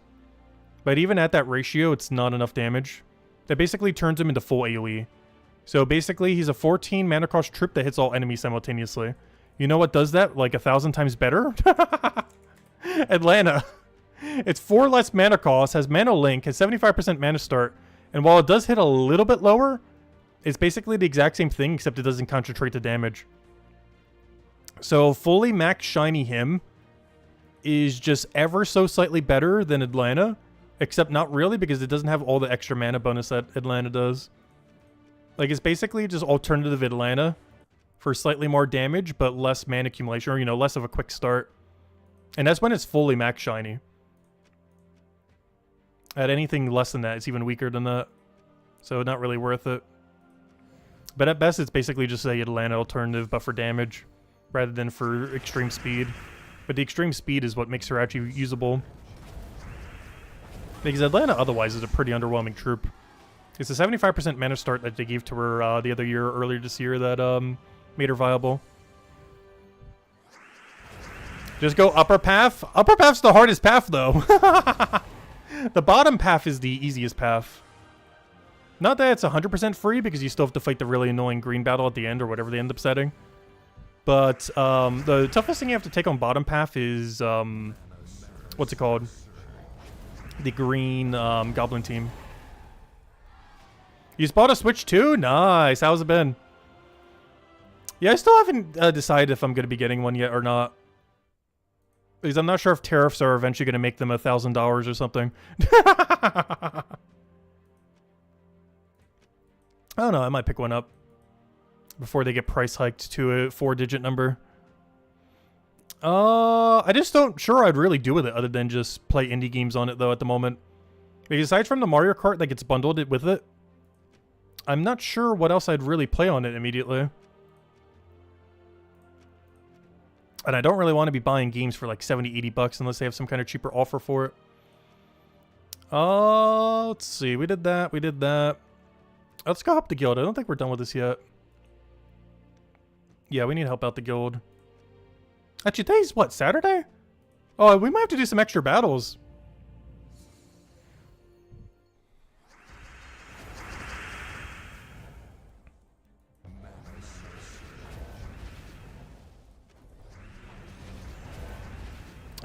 But even at that ratio, it's not enough damage. That basically turns him into full AoE. So basically, he's a 14 mana cost troop that hits all enemies simultaneously. You know what does that like 1,000 times better? Atlanta. It's 4 less mana cost, has mana link, has 75% mana start, and while it does hit a little bit lower, it's basically the exact same thing except it doesn't concentrate the damage. So fully max shiny him is just ever so slightly better than Atlanta, except not really because it doesn't have all the extra mana bonus that Atlanta does. Like, it's basically just alternative Atlanta for slightly more damage, but less mana accumulation, or, you know, less of a quick start. And that's when it's fully max shiny. At anything less than that, it's even weaker than that. So not really worth it. But at best, it's basically just a Atlanta alternative, but for damage, rather than for extreme speed. But the extreme speed is what makes her actually usable. Because Atlanta otherwise is a pretty underwhelming troop. It's a 75% mana start that they gave to her the other year, earlier this year, that made her viable. Just go upper path. Upper path's the hardest path, though. The bottom path is the easiest path. Not that it's 100% free, because you still have to fight the really annoying green battle at the end, or whatever they end up setting. But the toughest thing you have to take on bottom path is, what's it called? The green goblin team. You bought a Switch too? Nice. How's it been? Yeah, I still haven't decided if I'm going to be getting one yet or not. Because I'm not sure if tariffs are eventually going to make them $1,000 or something. I don't know. I might pick one up before they get price hiked to a 4-digit number. I just don't sure I'd really do with it other than just play indie games on it though at the moment. Because aside from the Mario Kart that gets bundled with it, I'm not sure what else I'd really play on it immediately. And I don't really want to be buying games for like 70, 80 bucks unless they have some kind of cheaper offer for it. Let's see. We did that. We did that. Let's go help the guild. I don't think we're done with this yet. Yeah, we need to help out the guild. Actually, today's what, Saturday? Oh, we might have to do some extra battles.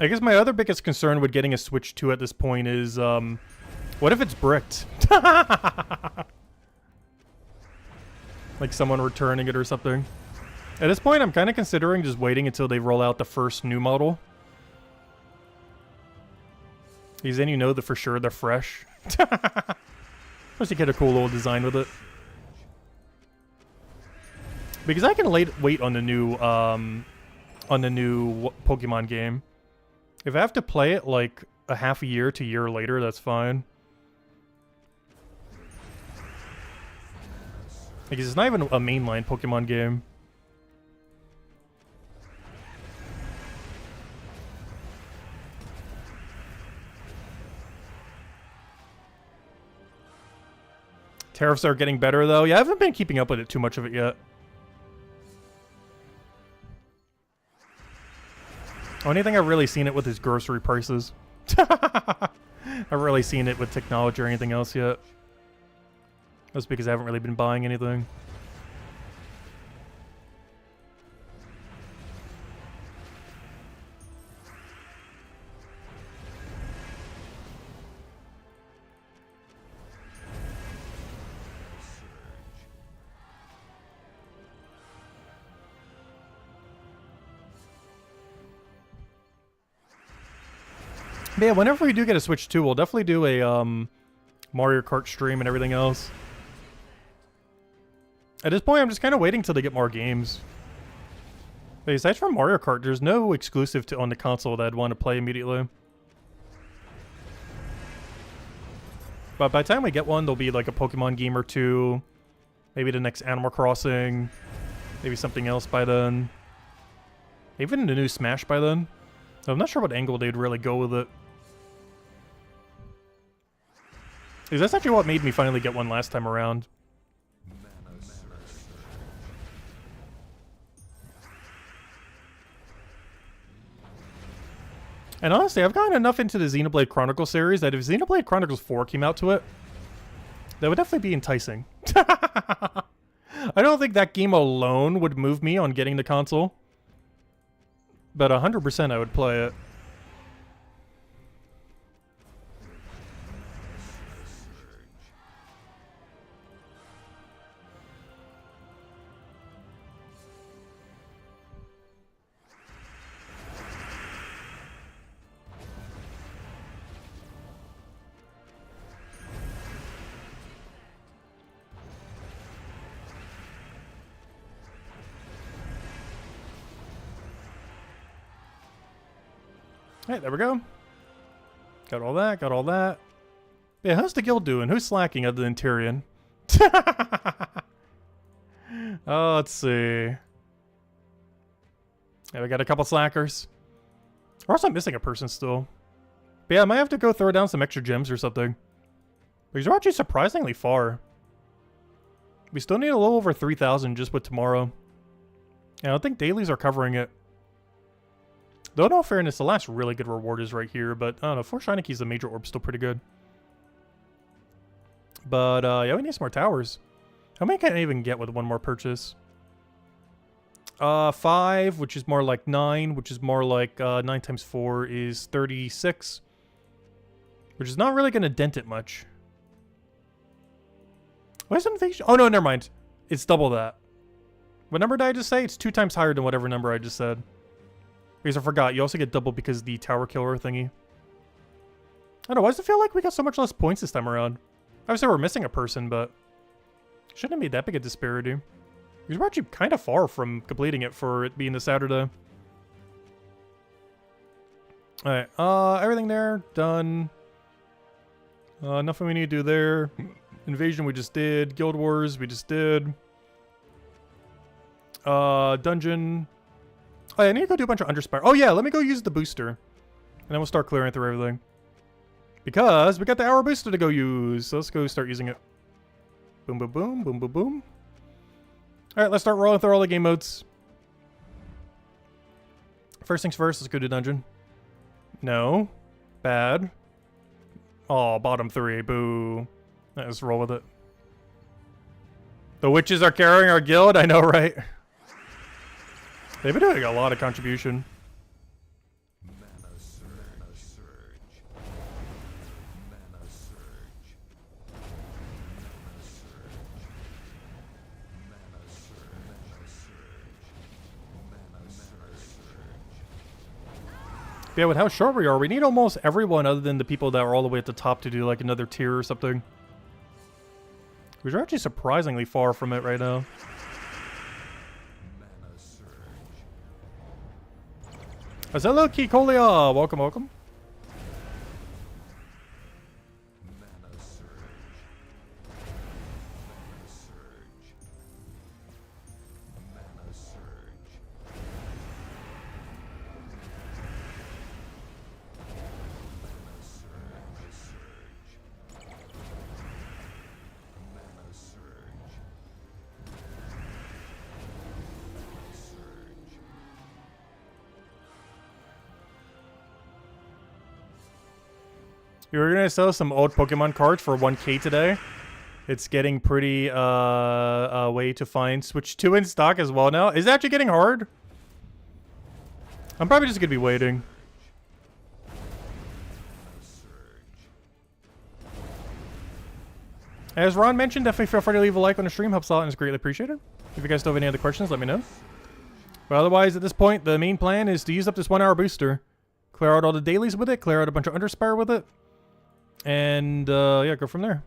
I guess my other biggest concern with getting a Switch 2 at this point is, what if it's bricked? Like someone returning it or something. At this point, I'm kind of considering just waiting until they roll out the first new model. Because then you know that for sure they're fresh. Plus you get a cool little design with it. Because I can wait on the new Pokemon game. If I have to play it like a half a year to a year later, that's fine. Because it's not even a mainline Pokemon game. Tariffs are getting better though. Yeah, I haven't been keeping up with it too much of it yet. Only thing I've really seen it with is grocery prices. I haven't really seen it with technology or anything else yet. That's because I haven't really been buying anything. But yeah, whenever we do get a Switch 2, we'll definitely do a Mario Kart stream and everything else. At this point, I'm just kind of waiting till they get more games. But aside from Mario Kart, there's no exclusive on the console that I'd want to play immediately. But by the time we get one, there'll be like a Pokemon game or two. Maybe the next Animal Crossing. Maybe something else by then. Even the new Smash by then. I'm not sure what angle they'd really go with it. Because that's actually what made me finally get one last time around. And honestly, I've gotten enough into the Xenoblade Chronicles series that if Xenoblade Chronicles 4 came out to it, that would definitely be enticing. I don't think that game alone would move me on getting the console. But 100% I would play it. Alright, there we go. Got all that, got all that. Yeah, how's the guild doing? Who's slacking other than Tyrion? Oh, let's see. Yeah, we got a couple slackers. Or else I'm missing a person still. But yeah, I might have to go throw down some extra gems or something. These are actually surprisingly far. We still need a little over 3,000 just with tomorrow. Yeah, I don't think dailies are covering it. Though in all fairness, the last really good reward is right here, but I don't know, 4 shiny keys, the major orb's still pretty good. But yeah, we need some more towers. How many can I even get with one more purchase? 5, which is more like 9, which is more like 9 times 4 is 36. Which is not really going to dent it much. Why is invasion? Oh no, never mind. It's double that. What number did I just say? It's 2 times higher than whatever number I just said. Because I forgot, you also get double because of the tower killer thingy. I don't know, why does it feel like we got so much less points this time around? Obviously we're missing a person, but shouldn't have made that big a disparity. Because we're actually kind of far from completing it for it being the Saturday. Alright, everything there, done. Nothing we need to do there. Invasion we just did. Guild Wars we just did. Dungeon. Oh, yeah, I need to go do a bunch of Underspire. Oh, yeah, let me go use the booster. And then we'll start clearing through everything. Because we got the hour booster to go use. So let's go start using it. Boom, boom, boom, boom, boom, boom. Alright, let's start rolling through all the game modes. First things first, let's go to dungeon. No. Bad. Oh, bottom 3. Boo. Let's roll with it. The witches are carrying our guild? I know, right? They've been doing a lot of contribution. Mana surge. Mana surge. Mana surge. Mana surge. Yeah, with how short we are, we need almost everyone other than the people that are all the way at the top to do like another tier or something. We're actually surprisingly far from it right now. Hello, Kikolia! Welcome, welcome. Mana surge. Mana surge. Mana surge. Mana surge. We were gonna sell some old Pokemon cards for 1K today. It's getting pretty way to find Switch 2 in stock as well now. Is it actually getting hard? I'm probably just gonna be waiting. As Ron mentioned, definitely feel free to leave a like on the stream. Helps a lot and is greatly appreciated. If you guys still have any other questions, let me know. But otherwise, at this point, the main plan is to use up this 1 hour booster. Clear out all the dailies with it. Clear out a bunch of Underspire with it. And, yeah, go from there.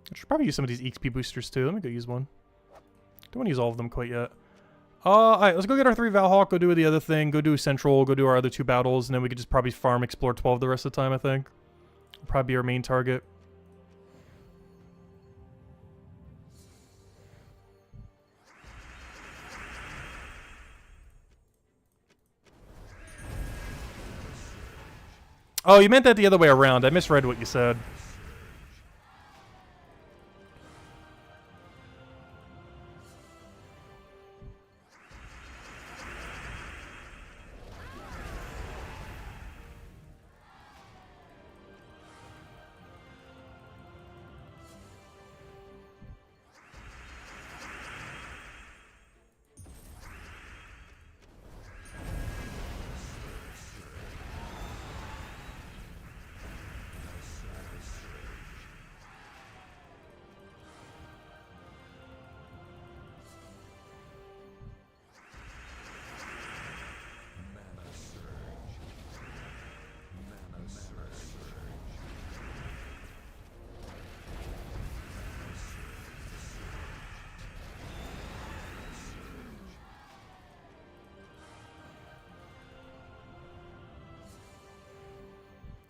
I should probably use some of these XP boosters, too. Let me go use one. Don't want to use all of them quite yet. Alright, let's go get our 3 Valhawk, go do the other thing, go do Central, go do our other 2 battles, and then we could just probably farm Explore 12 the rest of the time, I think. Will probably be our main target. Oh, you meant that the other way around. I misread what you said.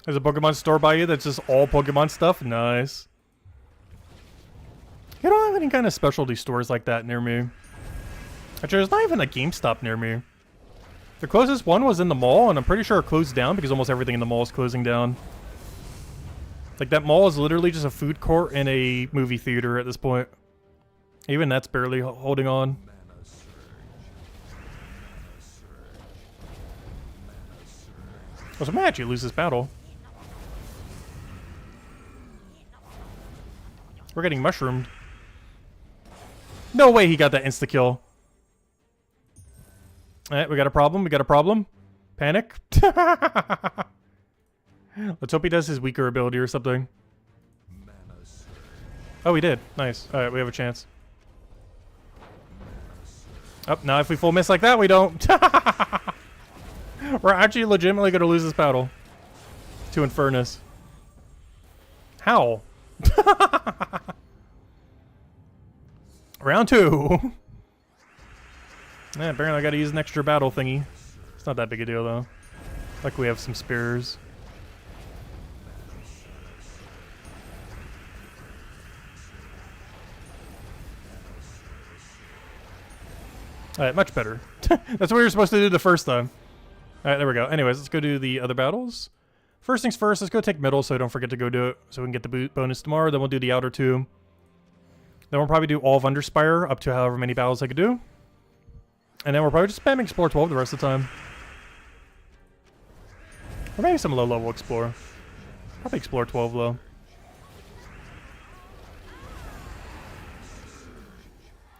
There's a Pokemon store by you that's just all Pokemon stuff? Nice. You don't have any kind of specialty stores like that near me. Actually, there's not even a GameStop near me. The closest one was in the mall, and I'm pretty sure it closed down because almost everything in the mall is closing down. Like, that mall is literally just a food court and a movie theater at this point. Even that's barely holding on. Oh, so I might actually lose this battle. We're getting mushroomed. No way he got that insta-kill. Alright, we got a problem. We got a problem. Panic. Let's hope he does his weaker ability or something. Oh, he did. Nice. Alright, we have a chance. Oh, now if we full miss like that, we don't. We're actually legitimately going to lose this battle. To Infernus. How? Round 2. Yeah, apparently I gotta use an extra battle thingy. It's not that big a deal though. Like we have some spares. Alright, much better. That's what we were supposed to do the first time. Alright, there we go. Anyways, let's go do the other battles. First things first, let's go take middle so I don't forget to go do it. So we can get the bonus tomorrow. Then we'll do the outer 2. Then we'll probably do all of Underspire up to however many battles I could do. And then we'll probably just spam Explore 12 the rest of the time. Or maybe some low-level Explore. Probably Explore 12 though.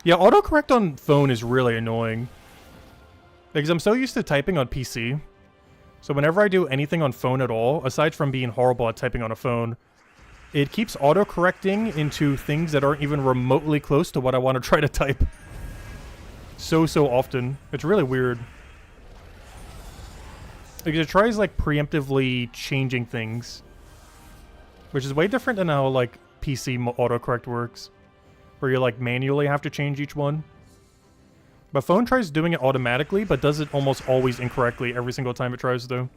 Yeah, autocorrect on phone is really annoying. Because I'm so used to typing on PC. So whenever I do anything on phone at all, aside from being horrible at typing on a phone, it keeps autocorrecting into things that aren't even remotely close to what I want to try to type. So often. It's really weird. Because it tries like preemptively changing things. Which is way different than how like PC autocorrect works. Where you like manually have to change each one. But phone tries doing it automatically, but does it almost always incorrectly every single time it tries to.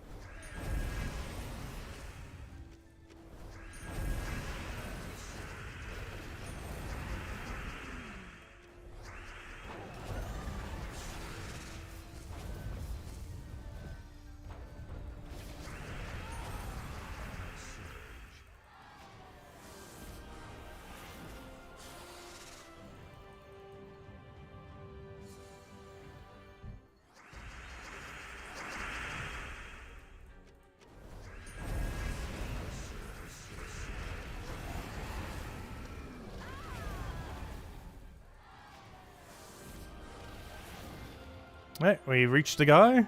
Alright, we reached the guy.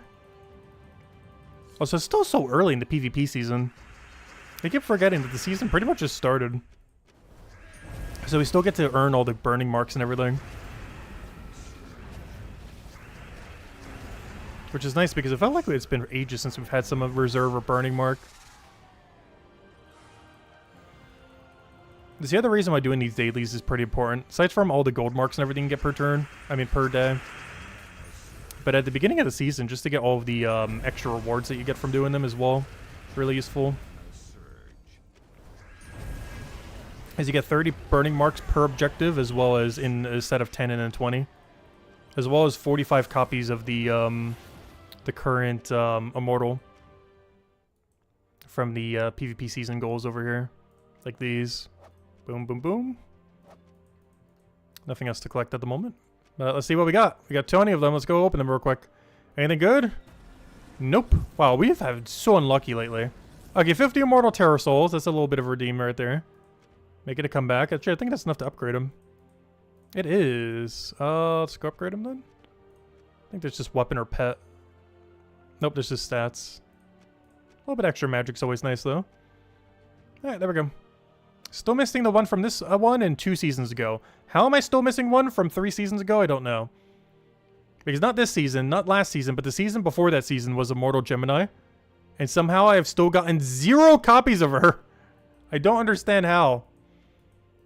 Oh, so it's still so early in the PvP season. I keep forgetting that the season pretty much just started. So we still get to earn all the burning marks and everything. Which is nice because it felt like it's been ages since we've had some of reserve or burning mark. The other reason why doing these dailies is pretty important. Aside from all the gold marks and everything you get per turn. I mean, per day. But at the beginning of the season, just to get all of the extra rewards that you get from doing them as well. Really useful. As you get 30 burning marks per objective, as well as in a set of 10 and then 20. As well as 45 copies of the current Immortal. from the PvP season goals over here. Like these. Boom, boom, boom. Nothing else to collect at the moment. But let's see what we got. We got 20 of them. Let's go open them real quick. Anything good? Nope. Wow, we have been so unlucky lately. Okay, 50 Immortal Terror Souls. That's a little bit of a redeem right there. Make it a comeback. Actually, I think that's enough to upgrade him. It is. Let's go upgrade him then. I think there's just weapon or pet. Nope, there's just stats. A little bit extra magic's always nice though. Alright, there we go. Still missing the one from this one and 2 seasons ago. How am I still missing one from 3 seasons ago? I don't know. Because not this season, not last season, but the season before that season was Immortal Gemini. And somehow I have still gotten 0 copies of her. I don't understand how.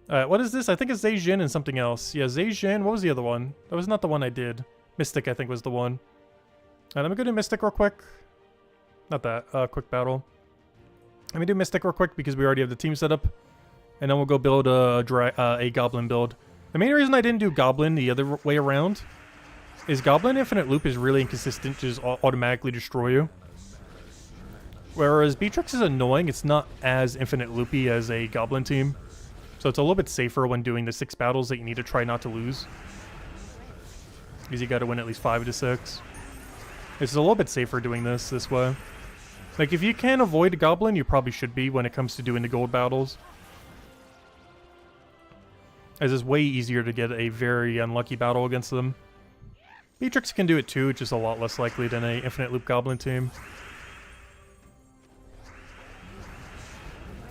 What is this? I think it's Zhejian and something else. Yeah, Zhejian. What was the other one? That was not the one I did. Mystic, I think, was the one. Let me go do Mystic real quick. Not that. Quick battle. Let me do Mystic real quick because we already have the team set up. And then we'll go build a Goblin build. The main reason I didn't do Goblin the other way around is Goblin Infinite Loop is really inconsistent, just automatically destroy you. Whereas Beatrix is annoying, it's not as infinite loopy as a Goblin team. So it's a little bit safer when doing the 6 battles that you need to try not to lose. Because you gotta win at least 5 to 6. It's a little bit safer doing this way. Like, if you can avoid a Goblin, you probably should be when it comes to doing the gold battles. As it's way easier to get a very unlucky battle against them. Beatrix can do it too, it's just a lot less likely than a infinite loop Goblin team.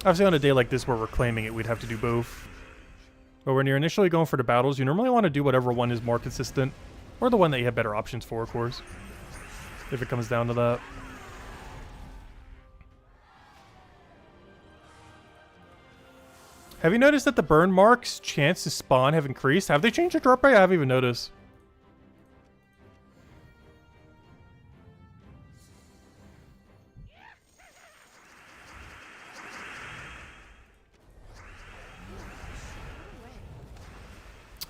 Obviously on a day like this where we're claiming it, we'd have to do both. But when you're initially going for the battles, you normally want to do whatever one is more consistent. Or the one that you have better options for, of course. If it comes down to that. Have you noticed that the burn marks chance to spawn have increased? Have they changed the drop rate? I haven't even noticed.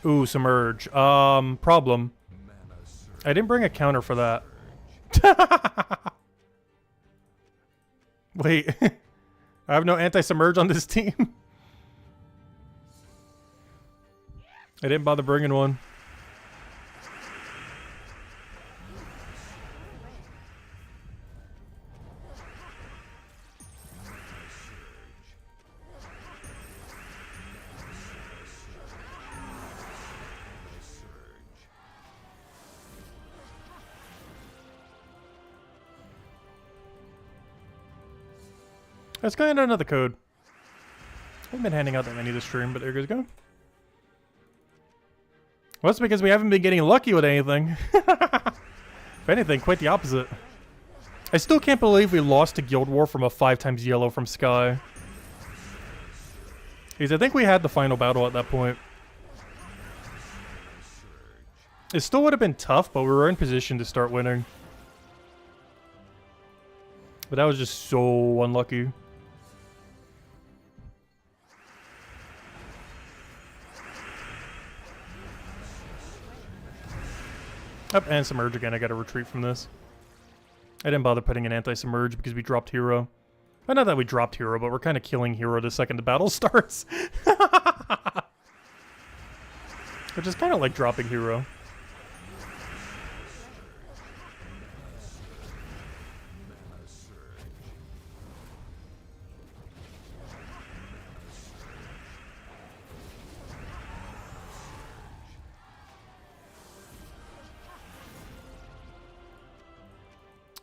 Ooh, Submerge. Problem. I didn't bring a counter for that. Wait. I have no anti-submerge on this team. I didn't bother bringing one. Let's go into another code. I haven't been handing out that many this stream, but there you go. Well, that's because we haven't been getting lucky with anything. If anything, quite the opposite. I still can't believe we lost to Guild War from a 5x yellow from Sky. Because I think we had the final battle at that point. It still would have been tough, but we were in position to start winning. But that was just so unlucky. Up and Submerge again. I gotta retreat from this. I didn't bother putting an anti-submerge because we dropped hero. Well, not that we dropped hero, but we're kind of killing hero the second the battle starts. Which is kind of like dropping hero.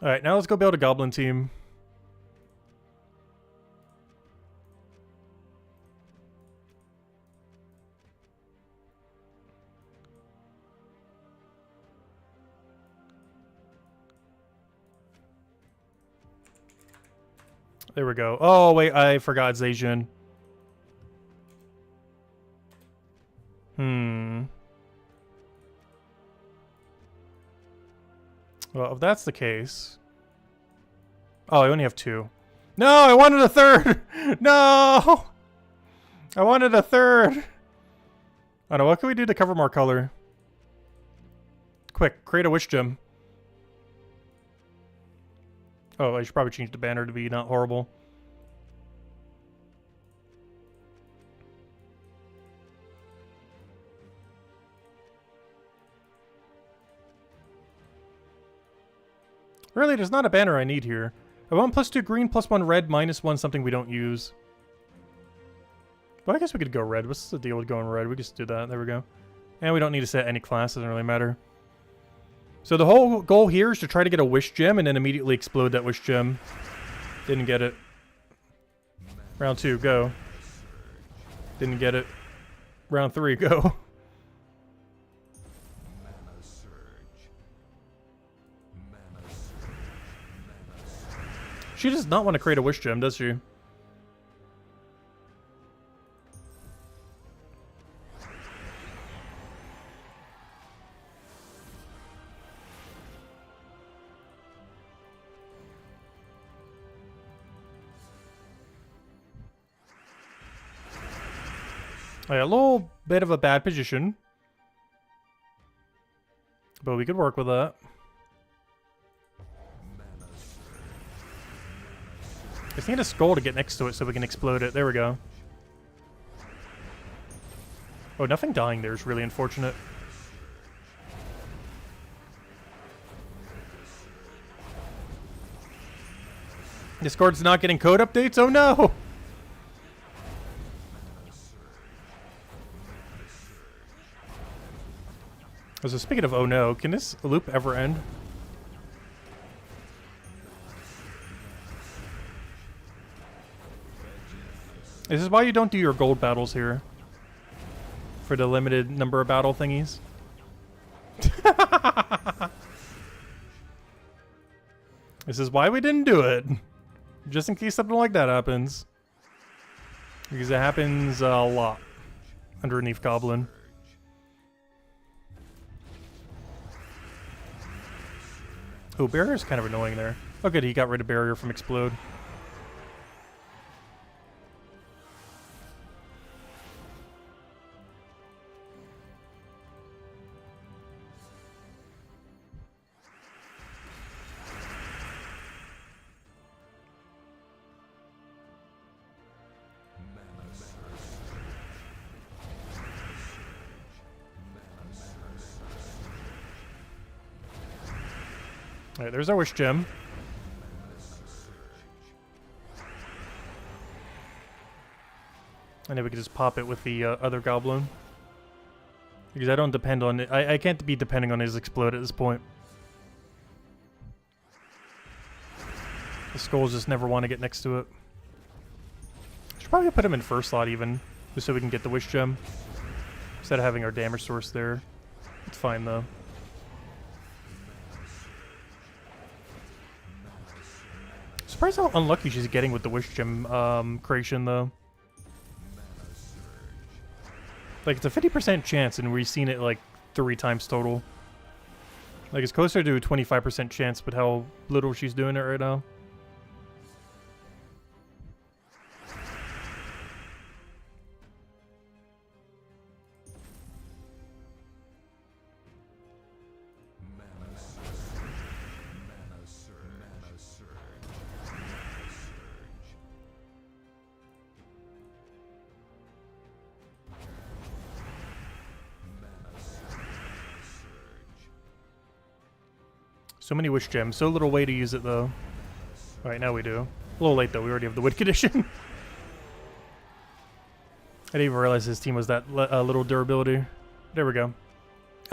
Alright, now let's go build a Goblin team. There we go. Oh, wait, I forgot Zhejian. Well, if that's the case... Oh, I only have 2. No, I wanted a 3rd! No! I wanted a 3rd! I don't know, what can we do to cover more color? Quick, create a Wish Gem. Oh, I should probably change the banner to be not horrible. Really, there's not a banner I need here. I want +2 green, +1 red, -1 something we don't use. But I guess we could go red. What's the deal with going red? We just do that. There we go. And we don't need to set any class. Doesn't really matter. So the whole goal here is to try to get a wish gem and then immediately explode that wish gem. Didn't get it. Round 2, go. Didn't get it. Round 3, go. She does not want to create a wish gem, does she? A little bit of a bad position. But we could work with that. Just need a skull to get next to it so we can explode it. There we go. Oh, nothing dying there is really unfortunate. Discord's not getting code updates? Oh no! So speaking of oh no, can this loop ever end? This is why you don't do your gold battles here. For the limited number of battle thingies. This is why we didn't do it. Just in case something like that happens. Because it happens a lot underneath Goblin. Oh, barrier's kind of annoying there. Oh good, he got rid of barrier from explode. Alright, there's our wish gem. And then we can just pop it with the other goblin. Because I don't depend on it. I can't be depending on his explode at this point. The skulls just never want to get next to it. Should probably put him in first slot even. Just so we can get the wish gem. Instead of having our damage source there. It's fine though. Surprised how unlucky she's getting with the wish gem creation though. Like it's a 50% chance and we've seen it like 3 times total. Like it's closer to a 25% chance with how little she's doing it right now. So many wish gems, so little way to use it though. Alright, now we do. A little late though, we already have the win condition. I didn't even realize his team was that little durability. There we go.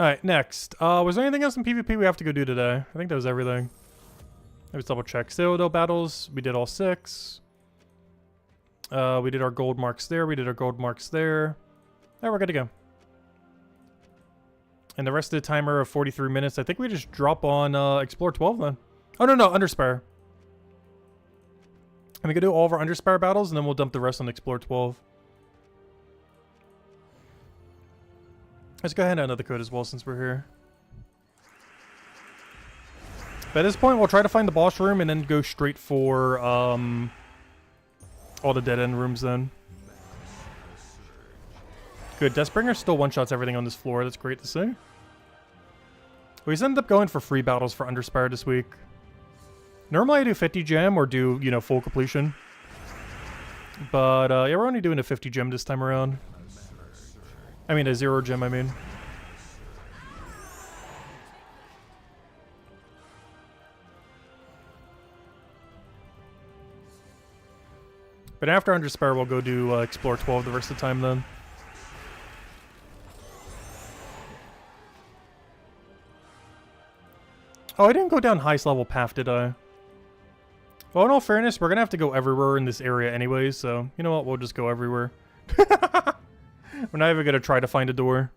Alright, next. Was there anything else in PvP we have to go do today? I think that was everything. Let's double check. Citadel battles, we did all 6. We did our gold marks there, we did our gold marks there. Alright, we're good to go. And the rest of the timer of 43 minutes, I think we just drop on Explore 12 then. Oh, no, Underspire. And we can do all of our Underspire battles, and then we'll dump the rest on Explore 12. Let's go ahead and add another code as well since we're here. But at this point, we'll try to find the boss room and then go straight for all the dead-end rooms then. Good, Deathbringer still one-shots everything on this floor. That's great to see. We just ended up going for free battles for Underspire this week. Normally I do 50 gem or do, you know, full completion. But, yeah, we're only doing a 50 gem this time around. I mean, a 0 gem, I mean. But after Underspire, we'll go do Explore 12 the rest of the time then. Oh, I didn't go down highest level path, did I? Well, in all fairness, we're gonna have to go everywhere in this area anyways, so you know what? We'll just go everywhere. We're not even gonna try to find a door.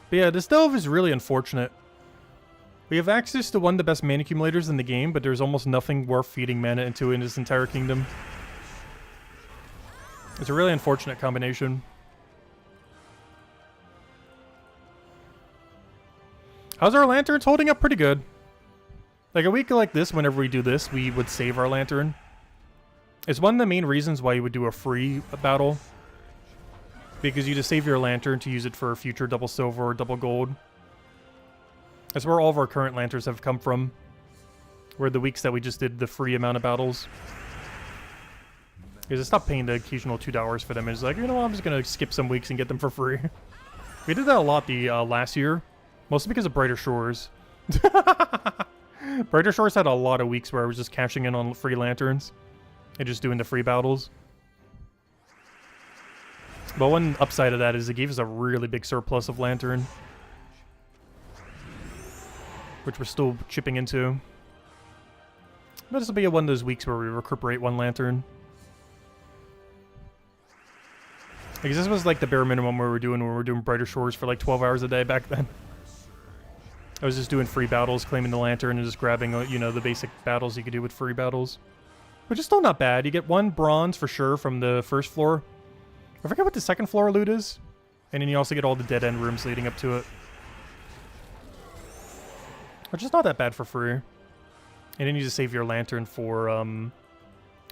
But yeah, this delve is really unfortunate. We have access to one of the best mana accumulators in the game, but there's almost nothing worth feeding mana into in this entire kingdom. It's a really unfortunate combination. How's our lanterns holding up? Pretty good. Like a week like this, whenever we do this, we would save our lantern. It's one of the main reasons why you would do a free battle. Because you just save your lantern to use it for future double silver or double gold. That's where all of our current lanterns have come from. Were the weeks that we just did the free amount of battles. Because I stopped paying the occasional $2 for them. It's like, you know what, I'm just going to skip some weeks and get them for free. We did that a lot the last year. Mostly because of Brighter Shores. Brighter Shores had a lot of weeks where I was just cashing in on free lanterns. And just doing the free battles. But one upside of that is it gave us a really big surplus of lantern. Which we're still chipping into. But this will be one of those weeks where we recuperate one lantern. Because this was like the bare minimum we were doing when we were doing Brighter Shores for like 12 hours a day back then. I was just doing free battles, claiming the lantern, and just grabbing, you know, the basic battles you could do with free battles. Which is still not bad. You get 1 bronze for sure from the first floor. I forget what the second floor loot is. And then you also get all the dead end rooms leading up to it. Which is not that bad for free. And then you just save your lantern for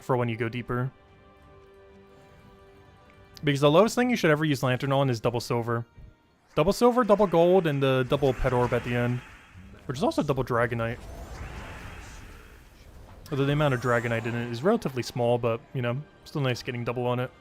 when you go deeper. Because the lowest thing you should ever use lantern on is double silver. Double silver, double gold, and the double pet orb at the end. Which is also double dragonite. Although the amount of dragonite in it is relatively small, but, you know, still nice getting double on it.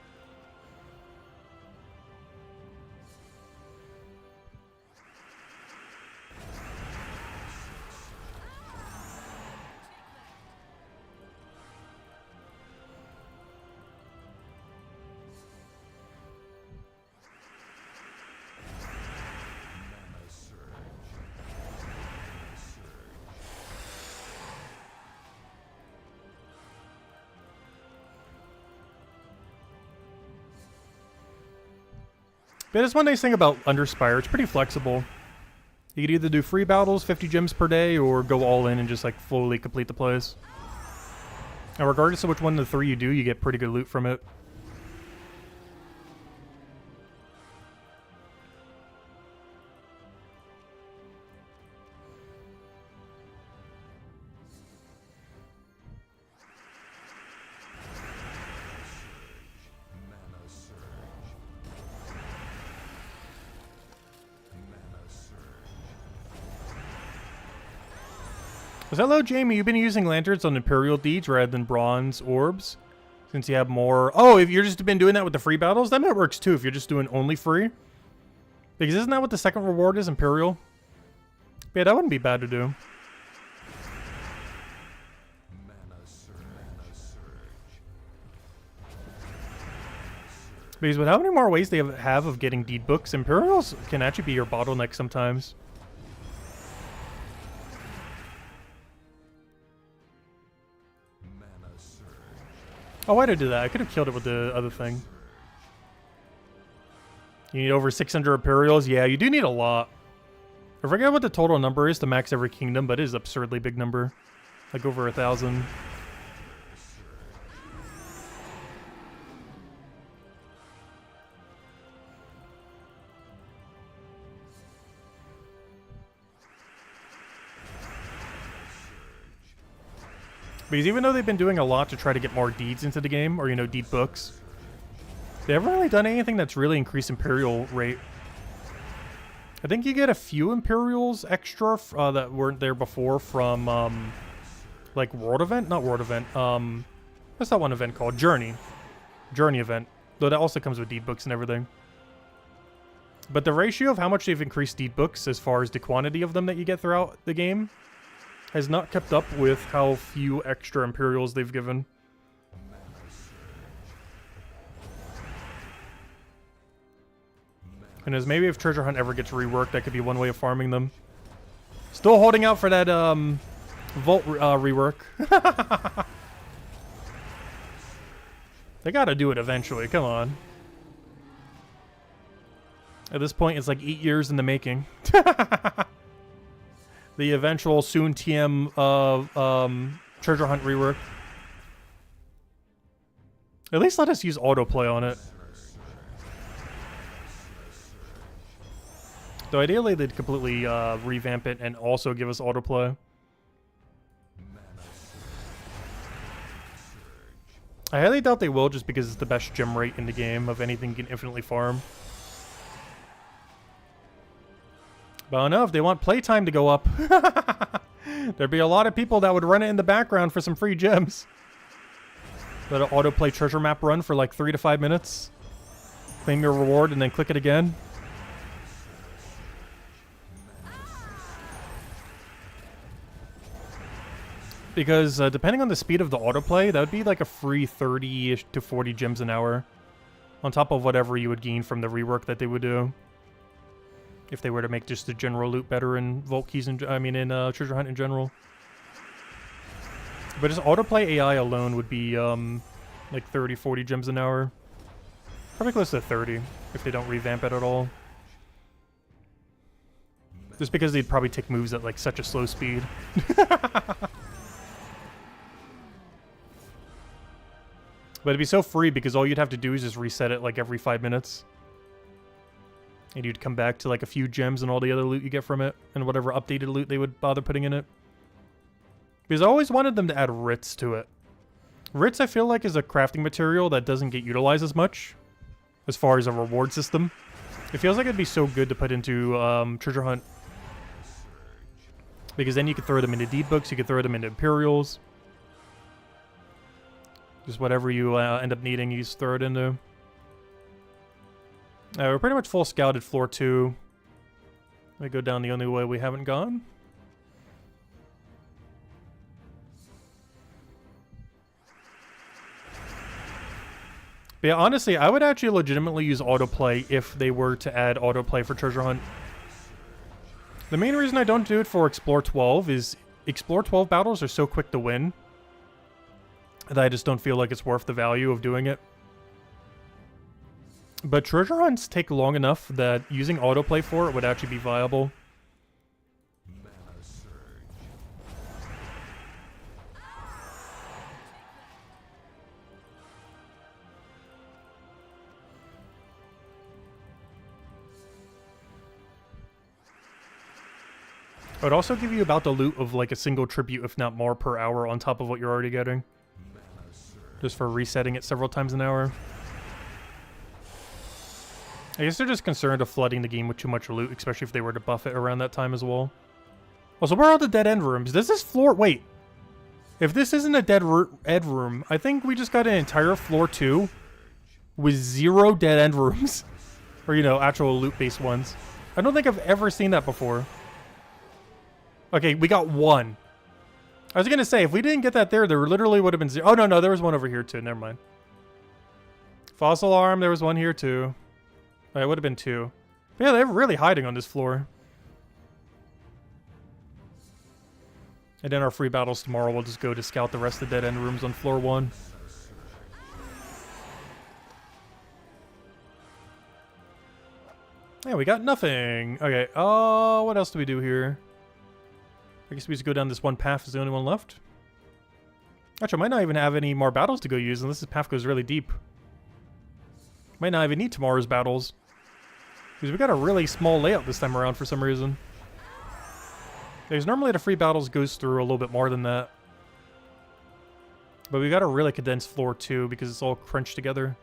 But that's one nice thing about Underspire. It's pretty flexible. You could either do free battles, 50 gems per day, or go all in and just like fully complete the place. And regardless of which one of the 3 you do, you get pretty good loot from it. Was that low, Jamie? You've been using lanterns on Imperial Deeds rather than bronze orbs? Since you have more... Oh, if you're just been doing that with the free battles? That might works too if you're just doing only free. Because isn't that what the second reward is, Imperial? Yeah, that wouldn't be bad to do. Because with how many more ways they have of getting deed books, Imperials can actually be your bottleneck sometimes. Oh, why did I do that? I could have killed it with the other thing. You need over 600 Imperials? Yeah, you do need a lot. I forget what the total number is to max every kingdom, but it is an absurdly big number. Like over 1,000. Because even though they've been doing a lot to try to get more deeds into the game, or, you know, deed books, they haven't really done anything that's really increased Imperial rate. I think you get a few Imperials extra that weren't there before from, like, World Event? Not World Event. What's that one event called? Journey. Journey event. Though that also comes with deed books and everything. But the ratio of how much they've increased deed books as far as the quantity of them that you get throughout the game has not kept up with how few extra Imperials they've given. And as maybe if Treasure Hunt ever gets reworked, that could be one way of farming them. Still holding out for that Vault rework. They gotta do it eventually, come on. At this point, it's like 8 years in the making. The eventual soon TM Treasure Hunt rework. At least let us use autoplay on it. Though ideally they'd completely revamp it and also give us autoplay. I highly doubt they will just because it's the best gem rate in the game of anything you can infinitely farm. But I don't know, if they want playtime to go up, there'd be a lot of people that would run it in the background for some free gems. Let an autoplay treasure map run for like 3 to 5 minutes. Claim your reward and then click it again. Because depending on the speed of the autoplay, that would be like a free 30-ish to 40 gems an hour. On top of whatever you would gain from the rework that they would do. If they were to make just the general loot better in Vault Keys, in Treasure Hunt in general. But just autoplay AI alone would be like 30, 40 gems an hour. Probably close to 30 if they don't revamp it at all. Just because they'd probably take moves at like such a slow speed. But it'd be so free because all you'd have to do is just reset it like every 5 minutes. And you'd come back to like a few gems and all the other loot you get from it. And whatever updated loot they would bother putting in it. Because I always wanted them to add writs to it. Writs I feel like is a crafting material that doesn't get utilized as much. As far as a reward system. It feels like it'd be so good to put into Treasure Hunt. Because then you could throw them into deed books, you could throw them into Imperials. Just whatever you end up needing, you just throw it into. We're pretty much full scouted floor 2. Let me go down the only way we haven't gone. But yeah, honestly, I would actually legitimately use autoplay if they were to add autoplay for Treasure Hunt. The main reason I don't do it for Explore 12 is Explore 12 battles are so quick to win that I just don't feel like it's worth the value of doing it. But treasure hunts take long enough that using autoplay for it would actually be viable. It would also give you about the loot of like a single tribute, if not more, per hour on top of what you're already getting. Just for resetting it several times an hour. I guess they're just concerned of flooding the game with too much loot, especially if they were to buff it around that time as well. Also, where are the dead end rooms? Does this floor... Wait. If this isn't a dead end room, I think we just got an entire floor 2 with 0 dead end rooms. Or, you know, actual loot-based ones. I don't think I've ever seen that before. Okay, we got 1. I was gonna say, if we didn't get that there literally would have been 0. Oh, no, there was one over here too. Never mind. Fossil arm, there was one here too. Oh, it would have been 2. But yeah, they're really hiding on this floor. And then our free battles tomorrow, we'll just go to scout the rest of the dead end rooms on floor 1. Yeah, we got nothing. Okay, what else do we do here? I guess we just go down this one path is the only one left. Actually, I might not even have any more battles to go use unless this path goes really deep. Might not even need tomorrow's battles. Because we got a really small layout this time around for some reason. Because normally the free battles goes through a little bit more than that. But we got a really condensed floor too because it's all crunched together.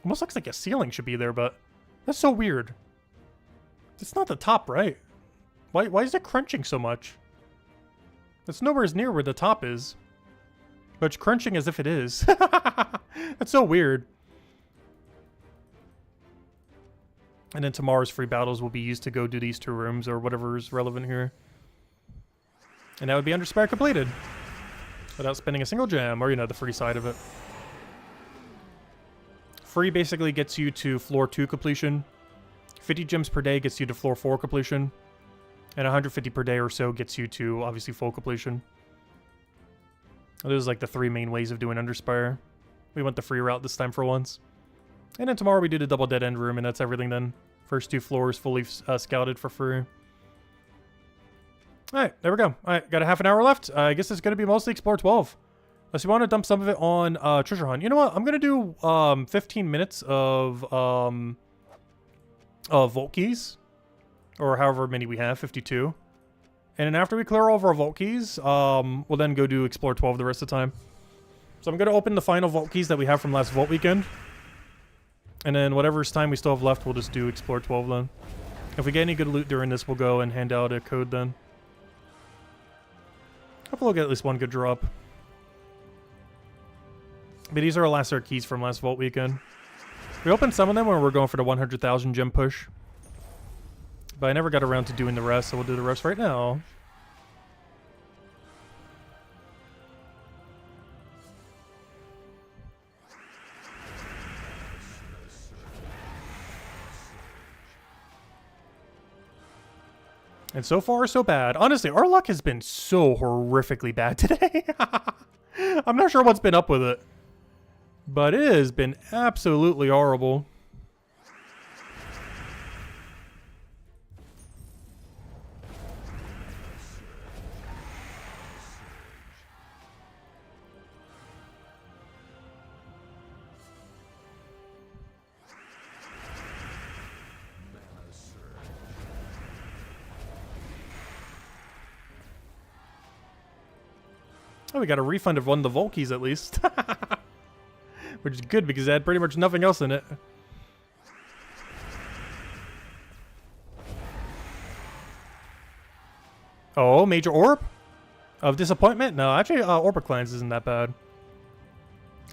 Almost looks like a ceiling should be there, but that's so weird. It's not the top, right? Why is it crunching so much? It's nowhere near where the top is. But it's crunching as if it is. That's so weird. And then tomorrow's free battles will be used to go do these 2 rooms or whatever is relevant here. And that would be Underspire completed. Without spending a single gem, or, you know, the free side of it. Free basically gets you to floor 2 completion. 50 gems per day gets you to floor 4 completion. And 150 per day or so gets you to, obviously, full completion. Those are like the 3 main ways of doing Underspire. We went the free route this time for once. And then tomorrow we do the double dead end room, and that's everything then. First 2 floors fully scouted for free. Alright, there we go. Alright, got a half an hour left. I guess it's going to be mostly Explore 12. Unless you want to dump some of it on Treasure Hunt. You know what? I'm going to do 15 minutes of Vault Keys. Or however many we have, 52. And then after we clear all of our Vault Keys, we'll then go do Explore 12 the rest of the time. So I'm going to open the final Vault Keys that we have from last Vault weekend. And then whatever's time we still have left, we'll just do Explore 12 then. If we get any good loot during this, we'll go and hand out a code then. Hopefully we'll get at least one good drop. But these are our last set keys from last Vault weekend. We opened some of them when we were going for the 100,000 gem push. But I never got around to doing the rest, so we'll do the rest right now. And so far, so bad. Honestly, our luck has been so horrifically bad today. I'm not sure what's been up with it. But it has been absolutely horrible. Oh, we got a refund of one of the Vault Keys at least. Which is good because it had pretty much nothing else in it. Oh, Major Orb? Of Disappointment? No, actually, Orb Clients isn't that bad.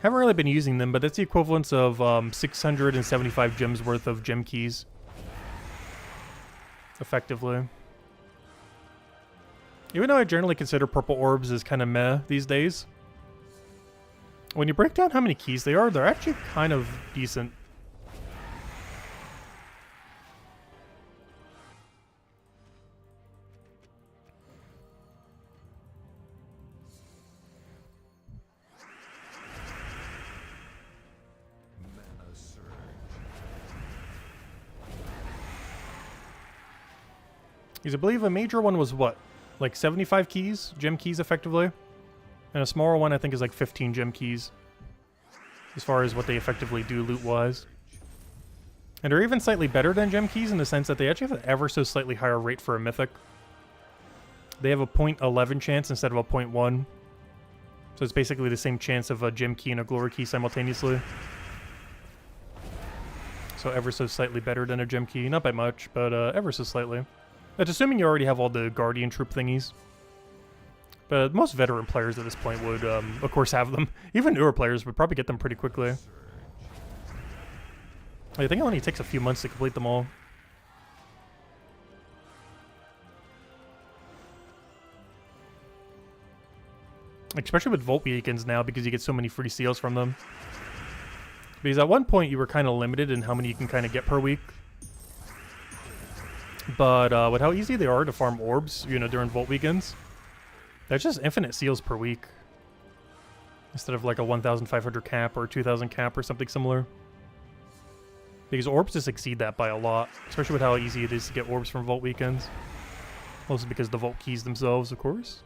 Haven't really been using them, but that's the equivalence of 675 gems worth of gem keys. Effectively. Even though I generally consider purple orbs as kind of meh these days, when you break down how many keys they are, they're actually kind of decent. Because I believe a major one was what? Like 75 keys? Gem keys, effectively? And a smaller one, I think, is like 15 gem keys. As far as what they effectively do loot-wise. And they're even slightly better than gem keys in the sense that they actually have an ever so slightly higher rate for a mythic. They have a 0.11 chance instead of a 0.1. So it's basically the same chance of a gem key and a glory key simultaneously. So ever so slightly better than a gem key. Not by much, but ever so slightly. That's assuming you already have all the Guardian Troop thingies. But most veteran players at this point would, of course, have them. Even newer players would probably get them pretty quickly. I think it only takes a few months to complete them all. Especially with Vault Weekends now, because you get so many free seals from them. Because at one point you were kind of limited in how many you can kind of get per week. But with how easy they are to farm orbs, you know, during Vault Weekends, that's just infinite seals per week. Instead of like a 1,500 cap or 2,000 cap or something similar. Because orbs just exceed that by a lot. Especially with how easy it is to get orbs from Vault Weekends. Mostly because the Vault Keys themselves, of course.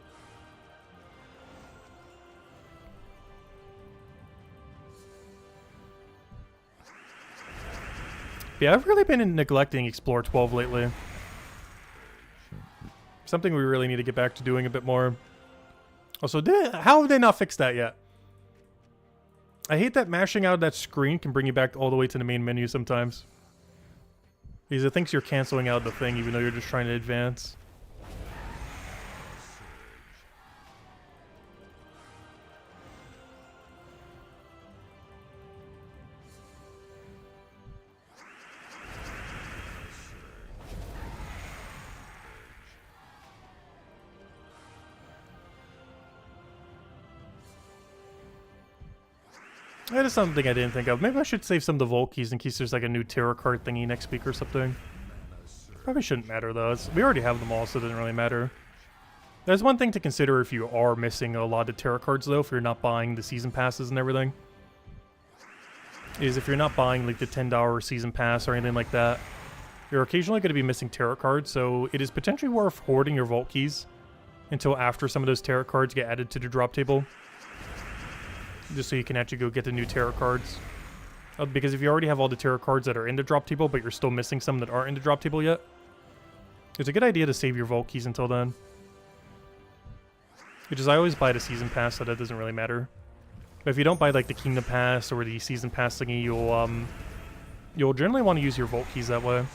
Yeah, I've really been neglecting Explore 12 lately. Something we really need to get back to doing a bit more. Also, how have they not fixed that yet? I hate that mashing out of that screen can bring you back all the way to the main menu sometimes. Because it thinks you're canceling out the thing even though you're just trying to advance. That is something I didn't think of. Maybe I should save some of the Vault keys in case there's like a new tarot card thingy next week or something. Probably shouldn't matter though. We already have them all, so it doesn't really matter. There's one thing to consider if you are missing a lot of tarot cards though, if you're not buying the season passes and everything. Is if you're not buying like the $10 season pass or anything like that, you're occasionally going to be missing tarot cards, so it is potentially worth hoarding your Vault keys until after some of those tarot cards get added to the drop table. Just so you can actually go get the new tarot cards. Because if you already have all the tarot cards that are in the drop table, but you're still missing some that aren't in the drop table yet, it's a good idea to save your Vault keys until then. Which is, I always buy the season pass, so that doesn't really matter. But if you don't buy like the Kingdom Pass or the season pass thingy, you'll generally want to use your Vault keys that way.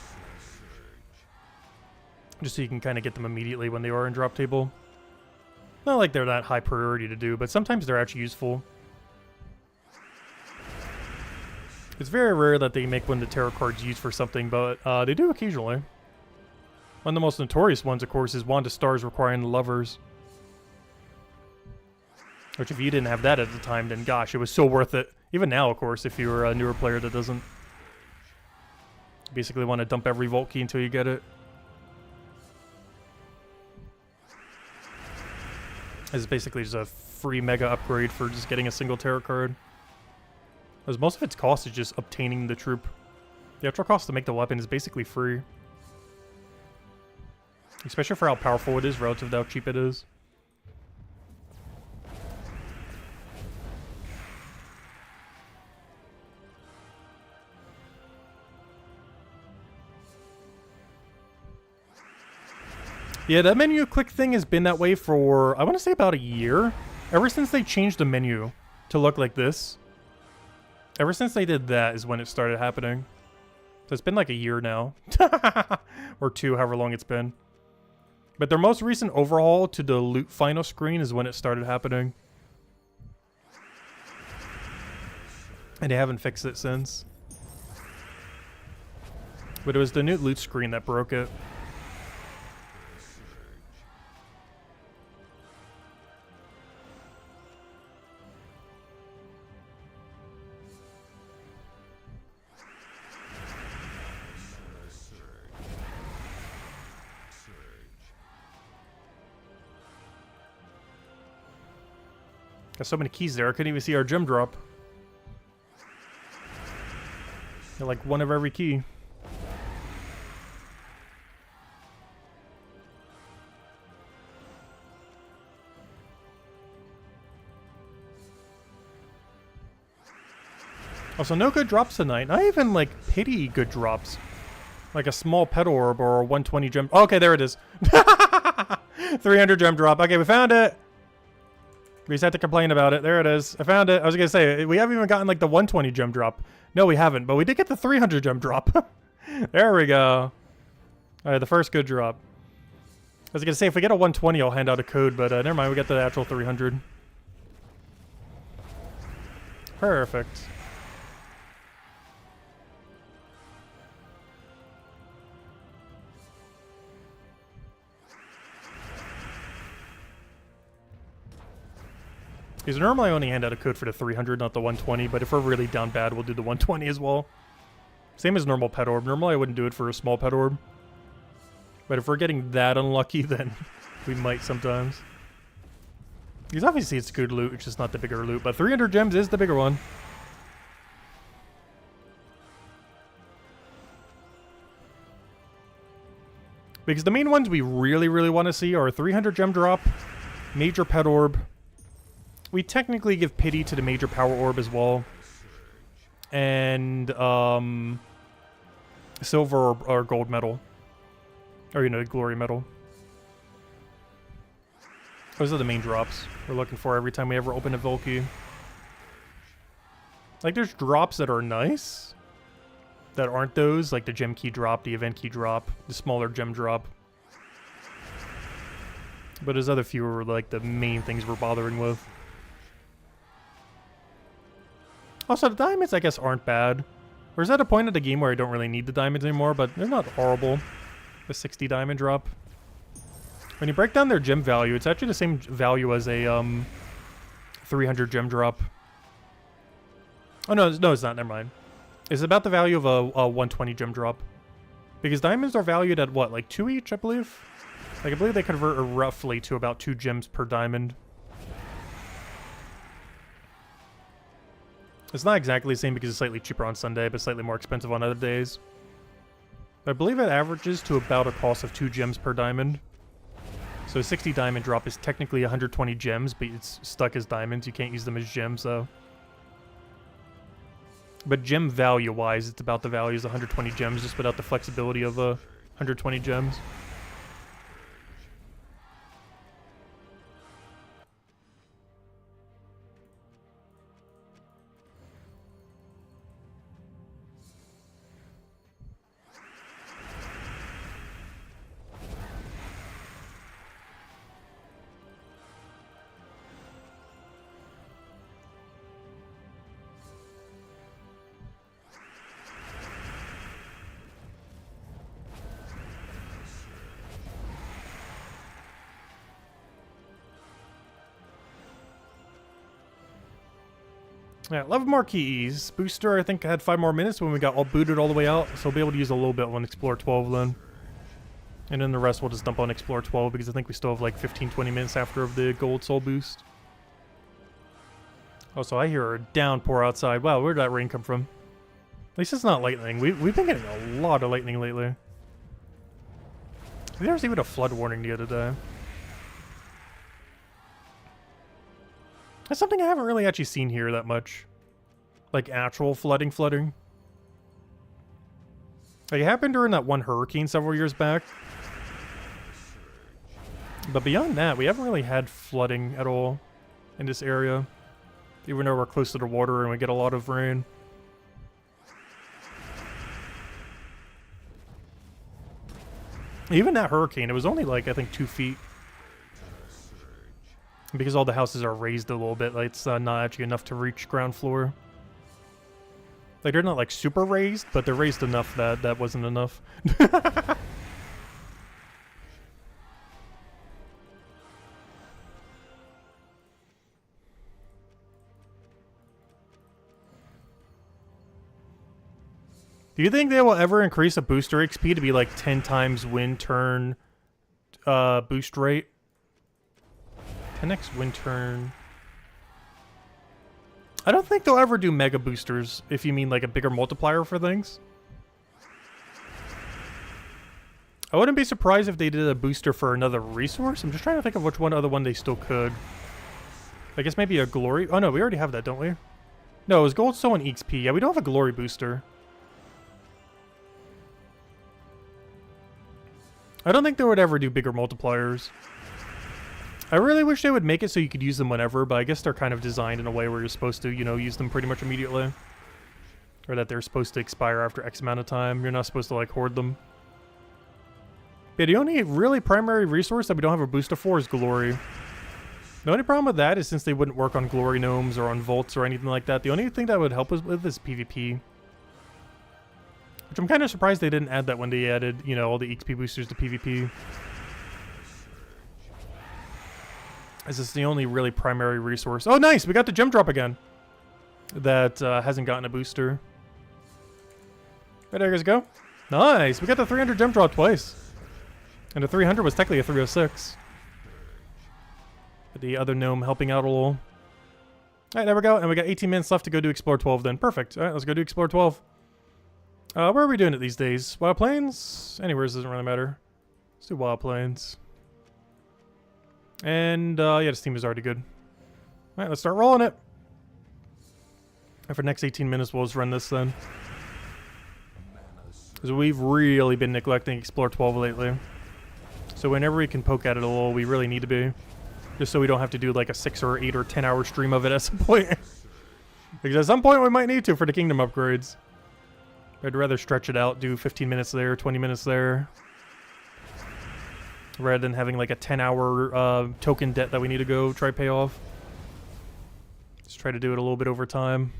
Just so you can kind of get them immediately when they are in drop table. Not like they're that high priority to do, but sometimes they're actually useful. It's very rare that they make one of the tarot cards used for something, but they do occasionally. One of the most notorious ones, of course, is Wand of Stars requiring the lovers. Which, if you didn't have that at the time, then gosh, it was so worth it. Even now, of course, if you're a newer player that doesn't. You basically want to dump every Vault key until you get it. It's basically just a free mega upgrade for just getting a single tarot card. Because most of its cost is just obtaining the troop. The actual cost to make the weapon is basically free. Especially for how powerful it is relative to how cheap it is. Yeah, that menu click thing has been that way for, I want to say, about a year. Ever since they changed the menu to look like this. Ever since they did that is when it started happening. So it's been like a year now. Or two, however long it's been. But their most recent overhaul to the loot final screen is when it started happening. And they haven't fixed it since. But it was the new loot screen that broke it. Got so many keys there, I couldn't even see our gem drop. They're like one of every key. Also, no good drops tonight. Not even like pity good drops. Like a small petal orb or a 120 gem. Oh, okay, there it is. 300 gem drop. Okay, we found it. We just had to complain about it. There it is. I found it. I was going to say, we haven't even gotten like the 120 gem drop. No, we haven't, but we did get the 300 gem drop. There we go. All right, the first good drop. I was going to say, if we get a 120, I'll hand out a code, but never mind. We got the actual 300. Perfect. Because normally I only hand out a code for the 300, not the 120, but if we're really down bad, we'll do the 120 as well. Same as normal pet orb. Normally I wouldn't do it for a small pet orb. But if we're getting that unlucky, then we might sometimes. Because obviously it's good loot, it's just not the bigger loot, but 300 gems is the bigger one. Because the main ones we really, really want to see are 300 gem drop, major pet orb. We technically give pity to the major power orb as well. And silver or gold medal. Or, you know, glory medal. Those are the main drops we're looking for every time we ever open a Volkey. Like, there's drops that are nice. That aren't those. Like the gem key drop, the event key drop, the smaller gem drop. But there's other few are like the main things we're bothering with. Also, the diamonds, I guess, aren't bad. Or is that a point of the game where I don't really need the diamonds anymore? But they're not horrible. The 60 diamond drop. When you break down their gem value, it's actually the same value as a 300 gem drop. Oh, no, no, it's not. Never mind. It's about the value of a 120 gem drop. Because diamonds are valued at what, like 2 each, I believe? Like, I believe they convert roughly to about 2 gems per diamond. It's not exactly the same because it's slightly cheaper on Sunday, but slightly more expensive on other days. I believe it averages to about a cost of 2 gems per diamond. So a 60 diamond drop is technically 120 gems, but it's stuck as diamonds. You can't use them as gems, though. But gem value-wise, it's about the values 120 gems, just without the flexibility of 120 gems. Yeah, 11 more keys. Booster, I think, had 5 more minutes when we got all booted all the way out, so we'll be able to use a little bit on Explorer 12 then. And then the rest we'll just dump on Explorer 12 because I think we still have like 15-20 minutes after of the gold soul boost. Also, I hear a downpour outside. Wow, where did that rain come from? At least it's not lightning. We've been getting a lot of lightning lately. There was even a flood warning the other day. That's something I haven't really actually seen here that much. Like actual flooding. Like it happened during that one hurricane several years back. But beyond that, we haven't really had flooding at all in this area. Even though we're close to the water and we get a lot of rain. Even that hurricane, it was only like, I think, 2 feet. Because all the houses are raised a little bit, like it's not actually enough to reach ground floor. Like, they're not, like, super raised, but they're raised enough that that wasn't enough. Do you think they will ever increase a booster XP to be, like, 10 times wind turn boost rate? 10x wind turn. I don't think they'll ever do mega boosters, if you mean like a bigger multiplier for things. I wouldn't be surprised if they did a booster for another resource. I'm just trying to think of which other one they still could. I guess maybe a glory. Oh no, we already have that, don't we? No, it was gold, soul, and XP. Yeah, we don't have a glory booster. I don't think they would ever do bigger multipliers. I really wish they would make it so you could use them whenever, but I guess they're kind of designed in a way where you're supposed to, you know, use them pretty much immediately. Or that they're supposed to expire after X amount of time. You're not supposed to, like, hoard them. Yeah, the only really primary resource that we don't have a booster for is Glory. The only problem with that is since they wouldn't work on Glory Gnomes or on Vaults or anything like that, the only thing that would help us with is PvP. Which I'm kind of surprised they didn't add that when they added, you know, all the XP boosters to PvP. Is this the only really primary resource? Oh, nice! We got the gem drop again. That hasn't gotten a booster. Right, there you guys go. Nice! We got the 300 gem drop twice. And the 300 was technically a 306. But the other gnome helping out a little. Alright, there we go. And we got 18 minutes left to go do Explore 12 then. Perfect. Alright, let's go do Explore 12. Where are we doing it these days? Wild Plains? Anywhere doesn't really matter. Let's do Wild Plains. And, yeah, this team is already good. Alright, let's start rolling it. And for the next 18 minutes, we'll just run this then. Because we've really been neglecting Explore 12 lately. So whenever we can poke at it a little, we really need to be. Just so we don't have to do like a 6 or 8 or 10 hour stream of it at some point. Because at some point we might need to for the kingdom upgrades. I'd rather stretch it out, do 15 minutes there, 20 minutes there. Rather than having like a 10-hour token debt that we need to go try pay off. Let's try to do it a little bit over time.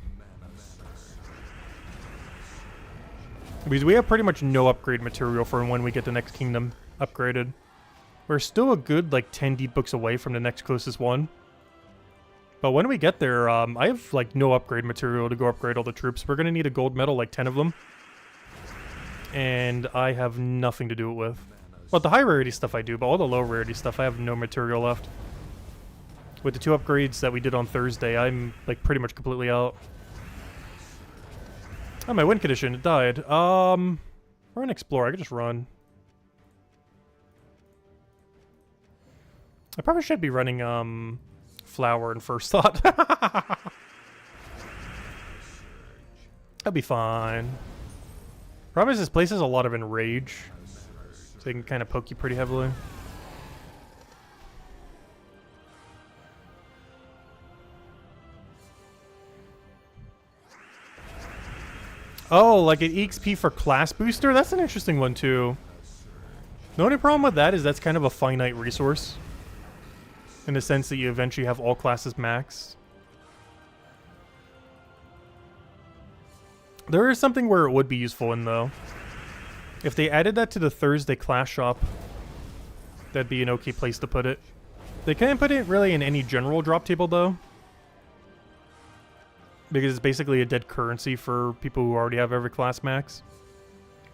Because we have pretty much no upgrade material for when we get the next kingdom upgraded. We're still a good like 10 deep books away from the next closest one. But when we get there, I have like no upgrade material to go upgrade all the troops. We're gonna need a gold medal, like 10 of them. And I have nothing to do it with. Well, the high rarity stuff I do, but all the low rarity stuff I have no material left. With the 2 upgrades that we did on Thursday, I'm like pretty much completely out. Oh, my win condition, it died. We're an explorer, I could just run. I probably should be running flower in first thought. That'll be fine. Problem is this place has a lot of enrage, so they can kind of poke you pretty heavily. Oh, like an EXP for class booster? That's an interesting one too. The only problem with that is that's kind of a finite resource, in the sense that you eventually have all classes maxed. There is something where it would be useful in, though. If they added that to the Thursday class shop, that'd be an okay place to put it. They can't put it really in any general drop table, though, because it's basically a dead currency for people who already have every class max.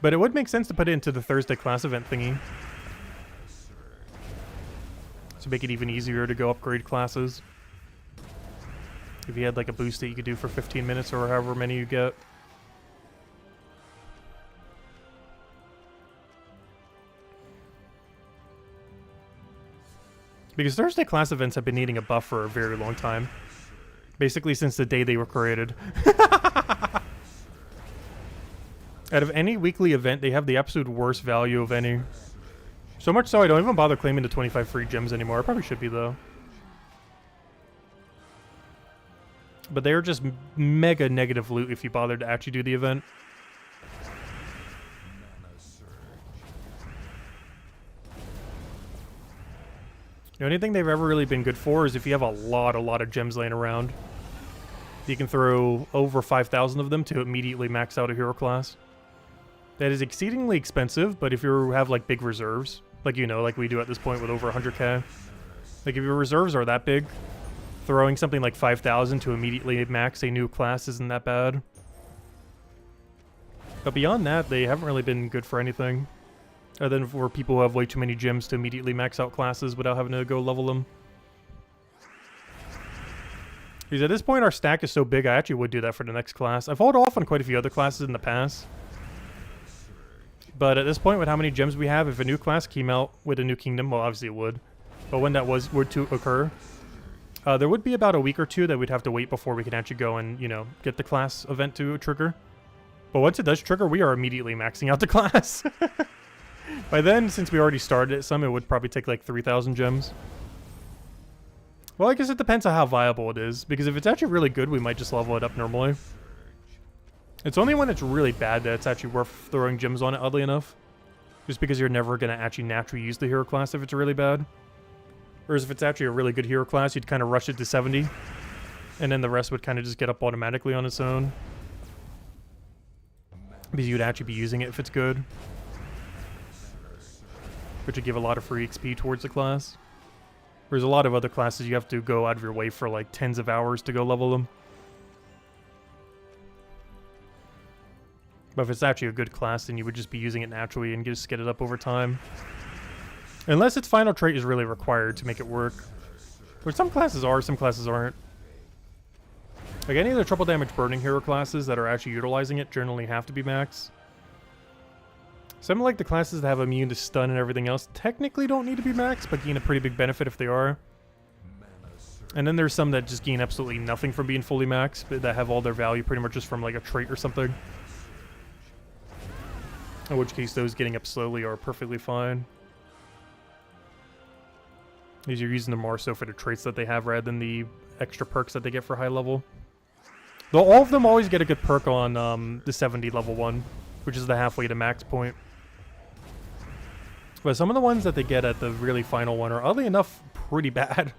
But it would make sense to put it into the Thursday class event thingy, to make it even easier to go upgrade classes. If you had like a boost that you could do for 15 minutes or however many you get. Because Thursday class events have been needing a buff for a very long time. Basically since the day they were created. Out of any weekly event, they have the absolute worst value of any. So much so I don't even bother claiming the 25 free gems anymore. I probably should be, though. But they are just mega negative loot if you bothered to actually do the event. The only thing they've ever really been good for is if you have a lot of gems laying around. You can throw over 5,000 of them to immediately max out a hero class. That is exceedingly expensive, but if you have like big reserves, like you know, like we do at this point with over 100k, like if your reserves are that big, throwing something like 5,000 to immediately max a new class isn't that bad. But beyond that, they haven't really been good for anything. Other than for people who have way too many gems to immediately max out classes without having to go level them. Because at this point our stack is so big, I actually would do that for the next class. I've held off on quite a few other classes in the past. But at this point, with how many gems we have, if a new class came out with a new kingdom, well obviously it would. But when that were to occur, there would be about a week or two that we'd have to wait before we could actually go and, you know, get the class event to trigger. But once it does trigger, we are immediately maxing out the class. By then, since we already started at some, it would probably take like 3,000 gems. Well, I guess it depends on how viable it is, because if it's actually really good, we might just level it up normally. It's only when it's really bad that it's actually worth throwing gems on it, oddly enough. Just because you're never going to actually naturally use the hero class if it's really bad. Whereas if it's actually a really good hero class, you'd kind of rush it to 70. And then the rest would kind of just get up automatically on its own. Because you'd actually be using it if it's good. Which would give a lot of free XP towards the class. Whereas a lot of other classes, you have to go out of your way for like tens of hours to go level them. But if it's actually a good class, then you would just be using it naturally and just get it up over time. Unless its final trait is really required to make it work. Which some classes are, some classes aren't. Like any of the triple damage burning hero classes that are actually utilizing it generally have to be max. Some like the classes that have immune to stun and everything else technically don't need to be max, but gain a pretty big benefit if they are. And then there's some that just gain absolutely nothing from being fully maxed, but that have all their value pretty much just from like a trait or something. In which case those getting up slowly are perfectly fine. Because you're using them more so for the traits that they have rather than the extra perks that they get for high level. Though all of them always get a good perk on the 70 level one, which is the halfway to max point. But some of the ones that they get at the really final one are, oddly enough, pretty bad.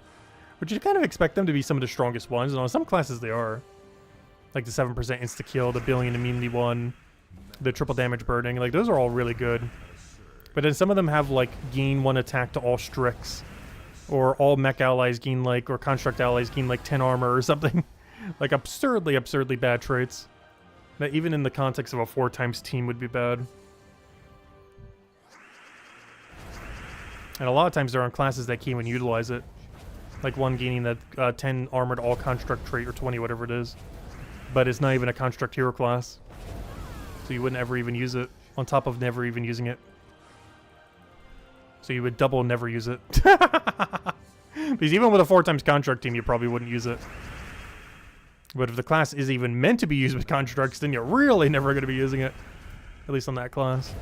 Which you kind of expect them to be some of the strongest ones, and on some classes they are. Like the 7% insta-kill, the billion immunity one, the triple damage burning, like those are all really good. But then some of them have like gain 1 attack to all Strix, Or all mech allies gain like, or construct allies gain like 10 armor or something. Like absurdly bad traits. That even in the context of a 4x team would be bad. And a lot of times there are classes that can't even utilize it. Like one gaining that 10 armored all construct trait or 20, whatever it is. But it's not even a construct hero class. So you wouldn't ever even use it, on top of never even using it. So you would double never use it. Because even with a 4x construct team, you probably wouldn't use it. But if the class is even meant to be used with constructs, then you're really never going to be using it. At least on that class.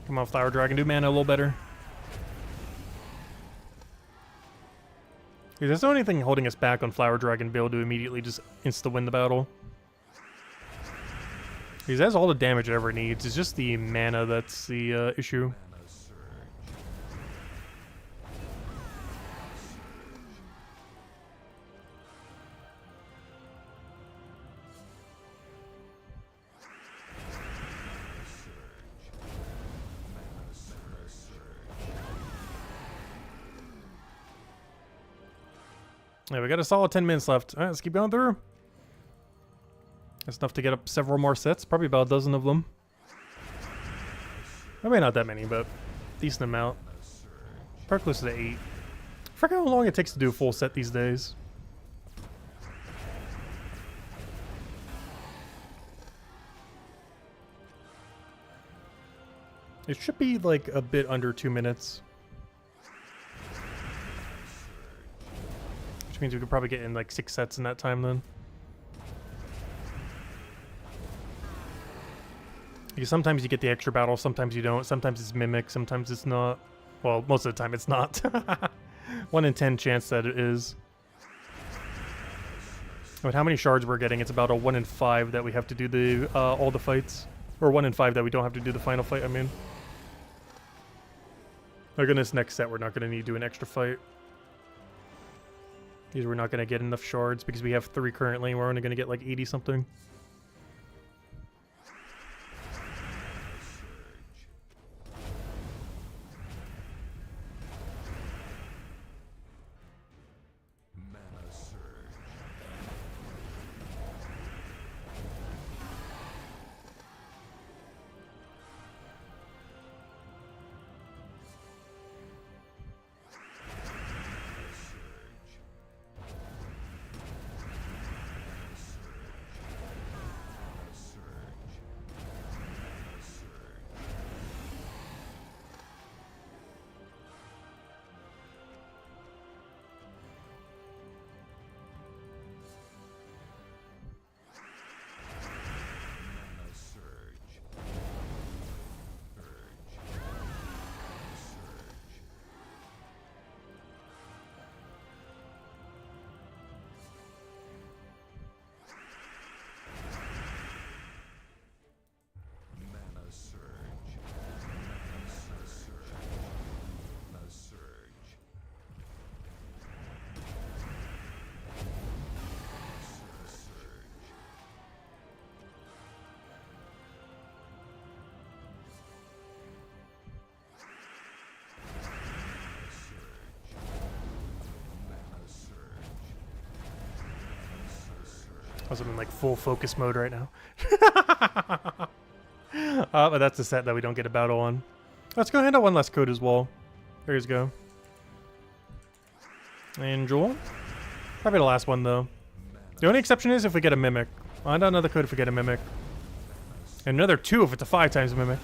Come on, Flower Dragon, do mana a little better. Dude, there's no anything holding us back on Flower Dragon to be able to immediately just insta-win the battle. He has all the damage it ever needs. It's just the mana that's the issue. Yeah, we got a solid 10 minutes left. All right, let's keep going through. That's enough to get up several more sets. Probably about a dozen of them. Maybe not that many, but decent amount. Probably close to 8. I forget how long it takes to do a full set these days. It should be like a bit under 2 minutes. Which means we could probably get in like 6 sets in that time then. Because sometimes you get the extra battle, sometimes you don't. Sometimes it's Mimic, sometimes it's not. Well, most of the time it's not. 1 in 10 chance that it is. But how many shards we're getting, it's about a 1 in 5 that we have to do the all the fights. Or 1 in 5 that we don't have to do the final fight, I mean. Like in this next set, we're not going to need to do an extra fight. Because we're not going to get enough shards because we have 3 currently and we're only going to get like 80 something. I'm in like full focus mode right now. But that's a set that we don't get a battle on. Let's go hand out one last code as well. There you go. And Jewel. Probably the last one though. The only exception is if we get a Mimic. I'll hand out another code if we get a Mimic. And another 2 if it's a 5 times Mimic.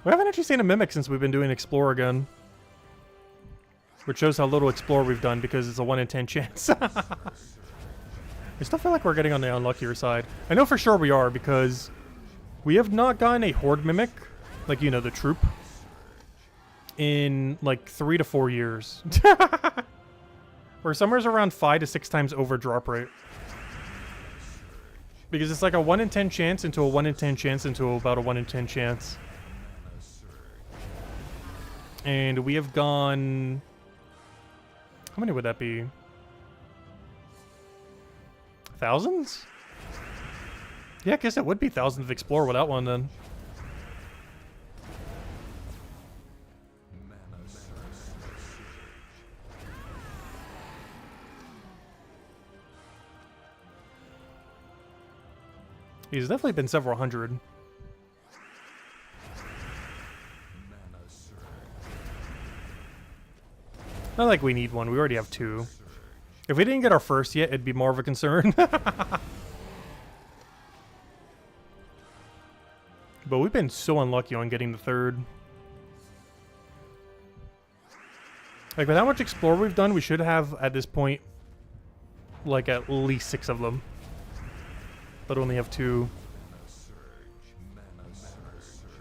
We haven't actually seen a Mimic since we've been doing Explore again. Which shows how little Explore we've done because it's a 1 in 10 chance. I still feel like we're getting on the unluckier side. I know for sure we are because we have not gotten a Horde Mimic, like, you know, the troop, in like 3 to 4 years. We're somewhere around 5 to 6 times over drop rate. Because it's like a 1 in 10 chance into a 1 in 10 chance into about a 1 in 10 chance. And we have gone... How many would that be? Thousands? Yeah, I guess it would be thousands of Explore without one then. He's definitely been several hundred. Not like we need one, we already have 2. If we didn't get our first yet, it'd be more of a concern. But we've been so unlucky on getting the 3rd. Like, with how much Explore we've done, we should have, at this point, like, at least 6 of them. But only have 2.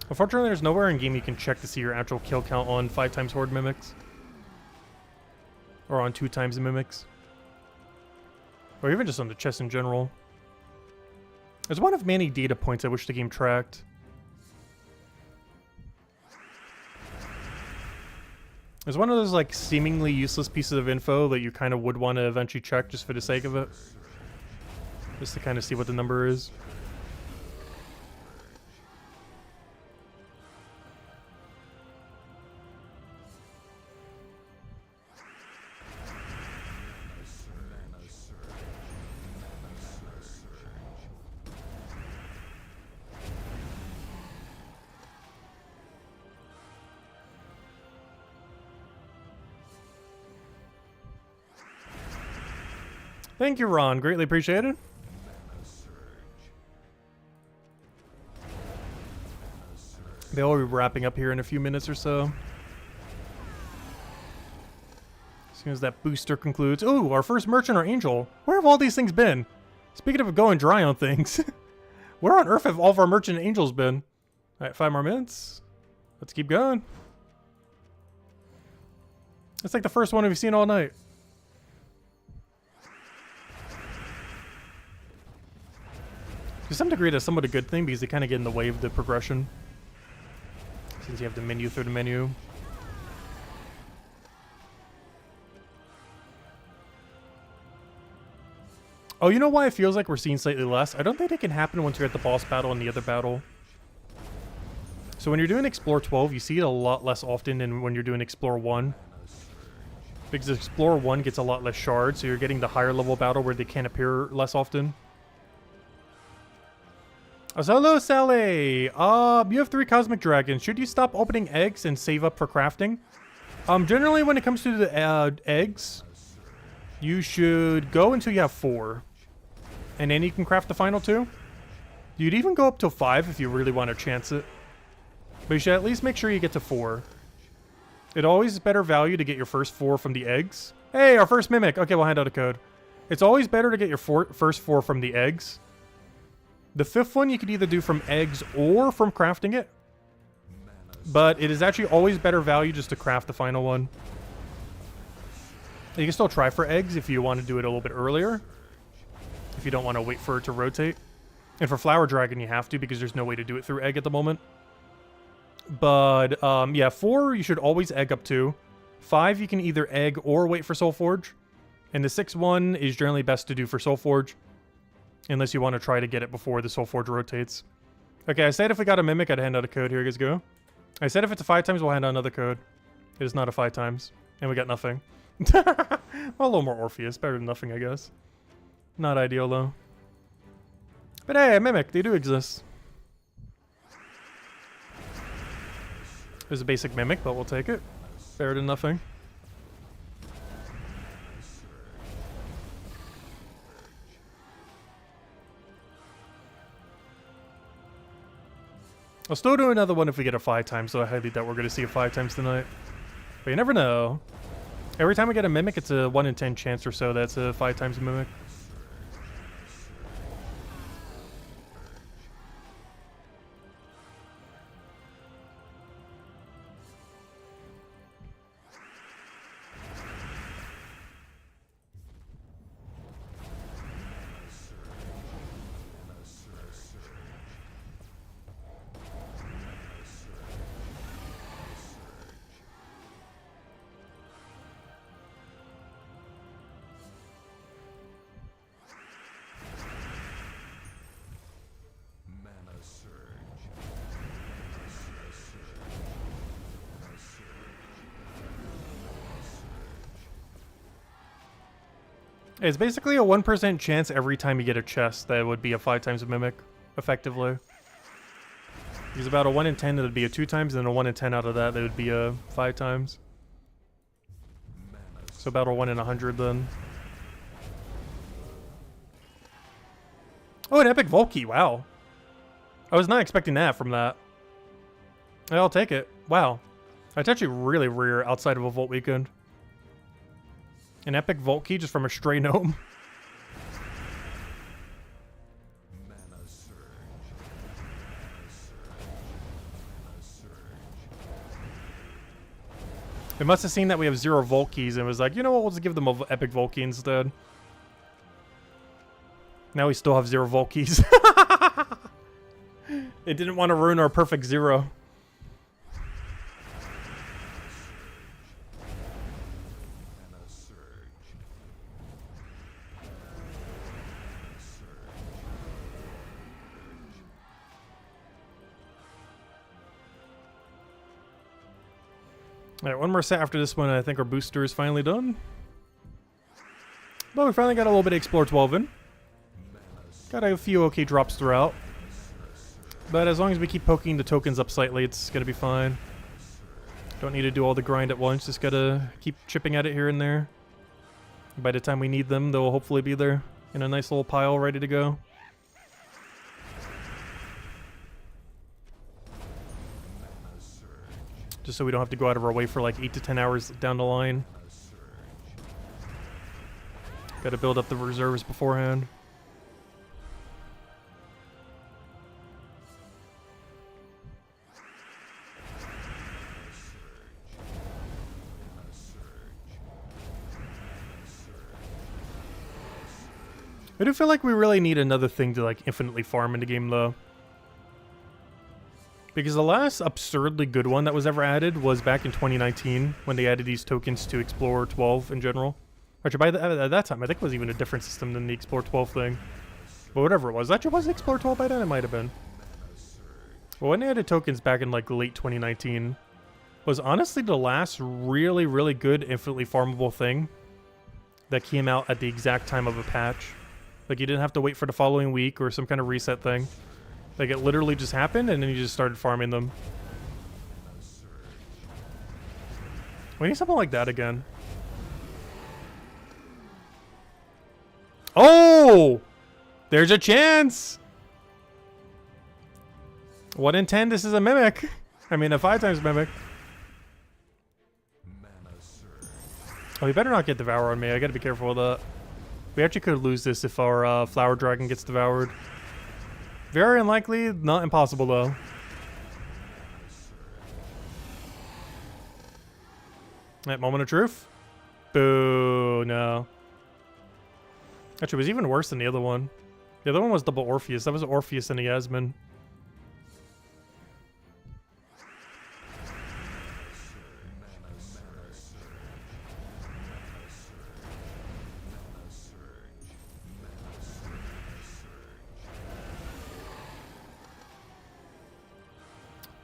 Unfortunately, there's nowhere in game you can check to see your actual kill count on 5 times Horde Mimics. Or on 2 times the Mimics. Or even just on the chest in general. There's one of many data points I wish the game tracked. There's one of those, like, seemingly useless pieces of info that you kind of would want to eventually check just for the sake of it. Just to kind of see what the number is. Thank you, Ron. Greatly appreciated. They'll be wrapping up here in a few minutes or so. As soon as that booster concludes. Ooh, our first merchant or angel. Where have all these things been? Speaking of going dry on things. Where on earth have all of our merchant and angels been? Alright, 5 more minutes. Let's keep going. It's like the first one we've seen all night. To some degree, that's somewhat a good thing because they kind of get in the way of the progression. Since you have the menu through the menu. Oh, you know why it feels like we're seeing slightly less? I don't think it can happen once you're at the boss battle and the other battle. So when you're doing Explore 12, you see it a lot less often than when you're doing Explore 1. Because Explore 1 gets a lot less shards, so you're getting the higher level battle where they can appear less often. Oh, so hello, Sally. You have 3 cosmic dragons. Should you stop opening eggs and save up for crafting? Generally, when it comes to the eggs, you should go until you have 4, and then you can craft the final 2. You'd even go up to 5 if you really want to chance it, but you should at least make sure you get to 4. It always is better value to get your first 4 from the eggs. Hey, our first mimic. Okay, we'll hand out a code. It's always better to get your first 4 from the eggs. The 5th one you could either do from eggs or from crafting it. But it is actually always better value just to craft the final one. You can still try for eggs if you want to do it a little bit earlier. If you don't want to wait for it to rotate. And for Flower Dragon you have to because there's no way to do it through egg at the moment. But yeah, 4 you should always egg up to. 5 you can either egg or wait for Soul Forge. And the 6th one is generally best to do for Soul Forge. Unless you want to try to get it before the Soul Forge rotates. Okay, I said if we got a Mimic, I'd hand out a code. Here you guys go. I said if it's a 5 times, we'll hand out another code. It is not a 5 times. And we got nothing. Well, a little more Orpheus. Better than nothing, I guess. Not ideal, though. But hey, a Mimic. They do exist. There's a basic Mimic, but we'll take it. Better than nothing. I'll still do another one if we get a 5 times, so I highly doubt we're going to see a 5 times tonight. But you never know. Every time we get a Mimic, it's a 1 in 10 chance or so that's a 5 times Mimic. It's basically a 1% chance every time you get a chest that it would be a 5 times a mimic, effectively. Because about a 1 in 10 it would be a 2 times, and then a 1 in 10 out of that, it would be a 5 times. So about a 1 in 100 then. Oh, an epic Volkey, wow. I was not expecting that from that. I'll take it. Wow. That's actually really rare outside of a Volt Weekend. An epic Volkey just from a stray gnome. It must have seen that we have 0 Volkeys and was like, you know what, we'll just give them an epic Volkey instead. Now we still have 0 Volkeys. It didn't want to ruin our perfect 0. Alright, one more set after this one, and I think our booster is finally done. But we finally got a little bit of Explore 12 in. Got a few okay drops throughout. But as long as we keep poking the tokens up slightly, it's gonna be fine. Don't need to do all the grind at once, just gotta keep chipping at it here and there. By the time we need them, they'll hopefully be there in a nice little pile ready to go. Just so we don't have to go out of our way for like 8 to 10 hours down the line. Gotta build up the reserves beforehand. I do feel like we really need another thing to like infinitely farm in the game though. Because the last absurdly good one that was ever added was back in 2019 when they added these tokens to Explore 12 in general. Actually, at that time, I think it was even a different system than the Explore 12 thing. But whatever it was. Actually, was it Explore 12 by then? It might have been. But when they added tokens back in like late 2019 was honestly the last really, really good infinitely farmable thing that came out at the exact time of a patch. Like you didn't have to wait for the following week or some kind of reset thing. Like, it literally just happened, and then you just started farming them. We need something like that again. Oh! There's a chance! 1 in 10, this is a Mimic. I mean, a 5 times Mimic. Oh, you better not get Devour on me. I gotta be careful with that. We actually could lose this if our Flower Dragon gets devoured. Very unlikely, not impossible though. That moment of truth? Boo, no. Actually, it was even worse than the other one. The other one was double Orpheus. That was Orpheus and a Yasmin.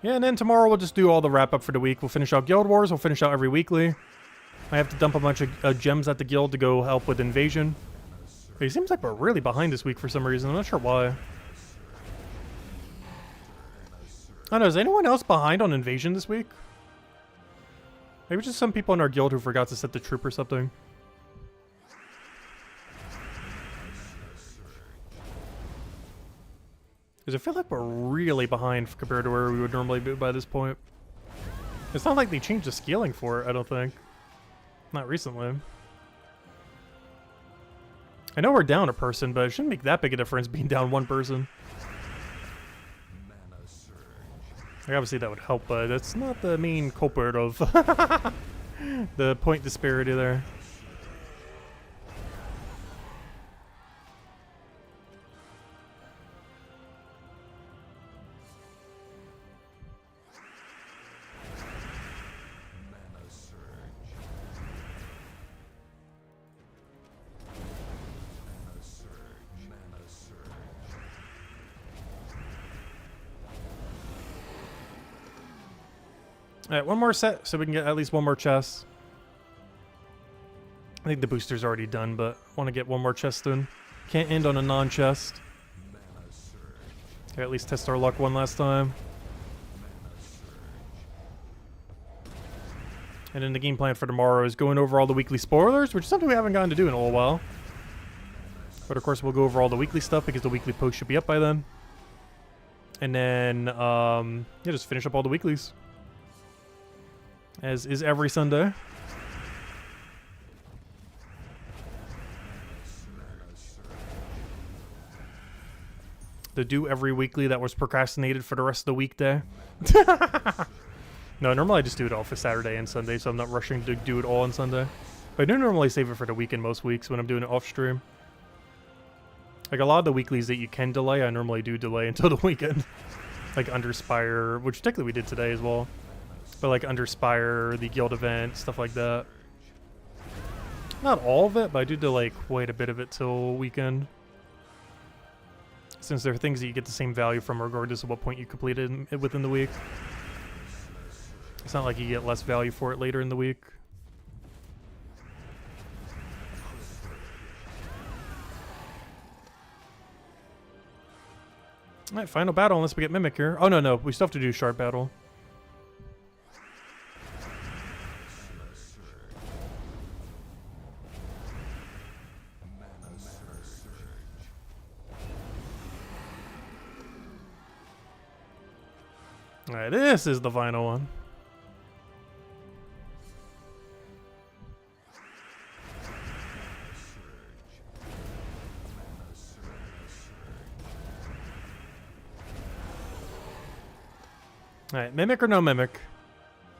Yeah, and then tomorrow we'll just do all the wrap-up for the week. We'll finish out Guild Wars. We'll finish out every weekly. I have to dump a bunch of gems at the guild to go help with Invasion. But it seems like we're really behind this week for some reason. I'm not sure why. I don't know, is anyone else behind on Invasion this week? Maybe just some people in our guild who forgot to set the troop or something. Because I feel like we're really behind compared to where we would normally be by this point. It's not like they changed the scaling for it, I don't think. Not recently. I know we're down a person, but it shouldn't make that big a difference being down one person. Like, obviously that would help, but that's not the main culprit of the point disparity there. Alright, one more set so we can get at least one more chest. I think the booster's already done, but want to get one more chest in. Can't end on a non-chest. Okay, at least test our luck one last time. And then the game plan for tomorrow is going over all the weekly spoilers, which is something we haven't gotten to do in a little while. But of course, we'll go over all the weekly stuff because the weekly post should be up by then. And then, yeah, just finish up all the weeklies. As is every Sunday. The do every weekly that was procrastinated for the rest of the weekday. No, normally I just do it all for Saturday and Sunday, so I'm not rushing to do it all on Sunday. But I do normally save it for the weekend most weeks when I'm doing it off stream. Like a lot of the weeklies that you can delay, I normally do delay until the weekend. Like Underspire, which technically we did today as well. But like Underspire, the guild event, stuff like that. Not all of it, but I do delay quite a bit of it till weekend. Since there are things that you get the same value from regardless of what point you completed within the week. It's not like you get less value for it later in the week. Alright, final battle unless we get Mimic here. Oh, no, we still have to do Sharp Battle. Alright, this is the final one. Alright, Mimic or no Mimic?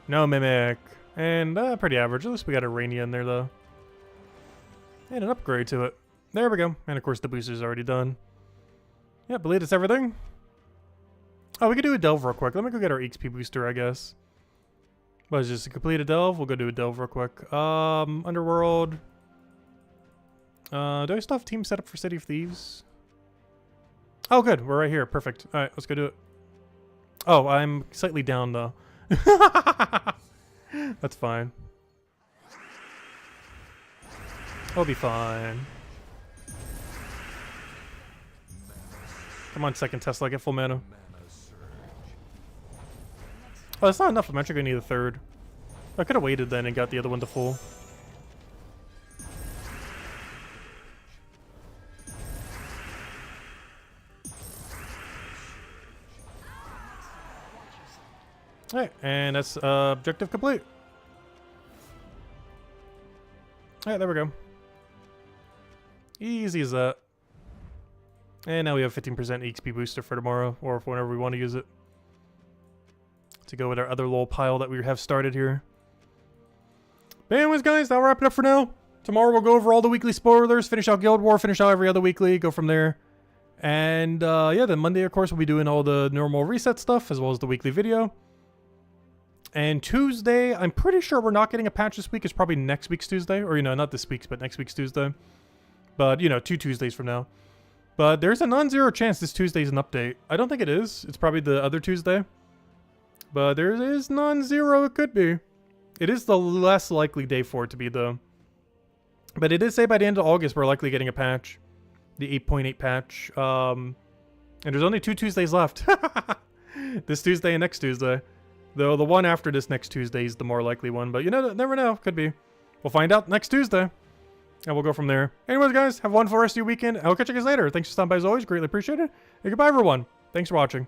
No Mimic. And pretty average. At least we got a Rainy in there, though. And an upgrade to it. There we go. And of course the booster's already done. Yeah, believe it's everything. Oh, we could do a delve real quick. Let me go get our XP booster, I guess. What is this, a completed delve? We'll go do a delve real quick. Underworld. Do I still have team set up for City of Thieves? Oh, good. We're right here. Perfect. Alright, let's go do it. Oh, I'm slightly down, though. That's fine. I'll be fine. Come on, second Tesla. Get full mana. Oh, that's not enough. I'm actually going to need a third. I could have waited then and got the other one to full. Alright, and that's objective complete. Alright, there we go. Easy as that. And now we have 15% XP booster for tomorrow, or whenever we want to use it. To go with our other little pile that we have started here. But anyways, guys, that'll wrap it up for now. Tomorrow we'll go over all the weekly spoilers, finish out Guild War, finish out every other weekly, go from there. And yeah, then Monday, of course, we'll be doing all the normal reset stuff, as well as the weekly video. And Tuesday, I'm pretty sure we're not getting a patch this week. It's probably next week's Tuesday. Or, you know, not this week's, but next week's Tuesday. But, you know, 2 Tuesdays from now. But there's a non-zero chance this Tuesday's an update. I don't think it is. It's probably the other Tuesday. But there is non-zero. It could be. It is the less likely day for it to be, though. But it did say by the end of August we're likely getting a patch. The 8.8 patch. And there's only 2 Tuesdays left. This Tuesday and next Tuesday. Though the one after this next Tuesday is the more likely one. But you know, never know. Could be. We'll find out next Tuesday. And we'll go from there. Anyways, guys, have a wonderful rest of your weekend. I'll catch you guys later. Thanks for stopping by as always. Greatly appreciate it. And goodbye, everyone. Thanks for watching.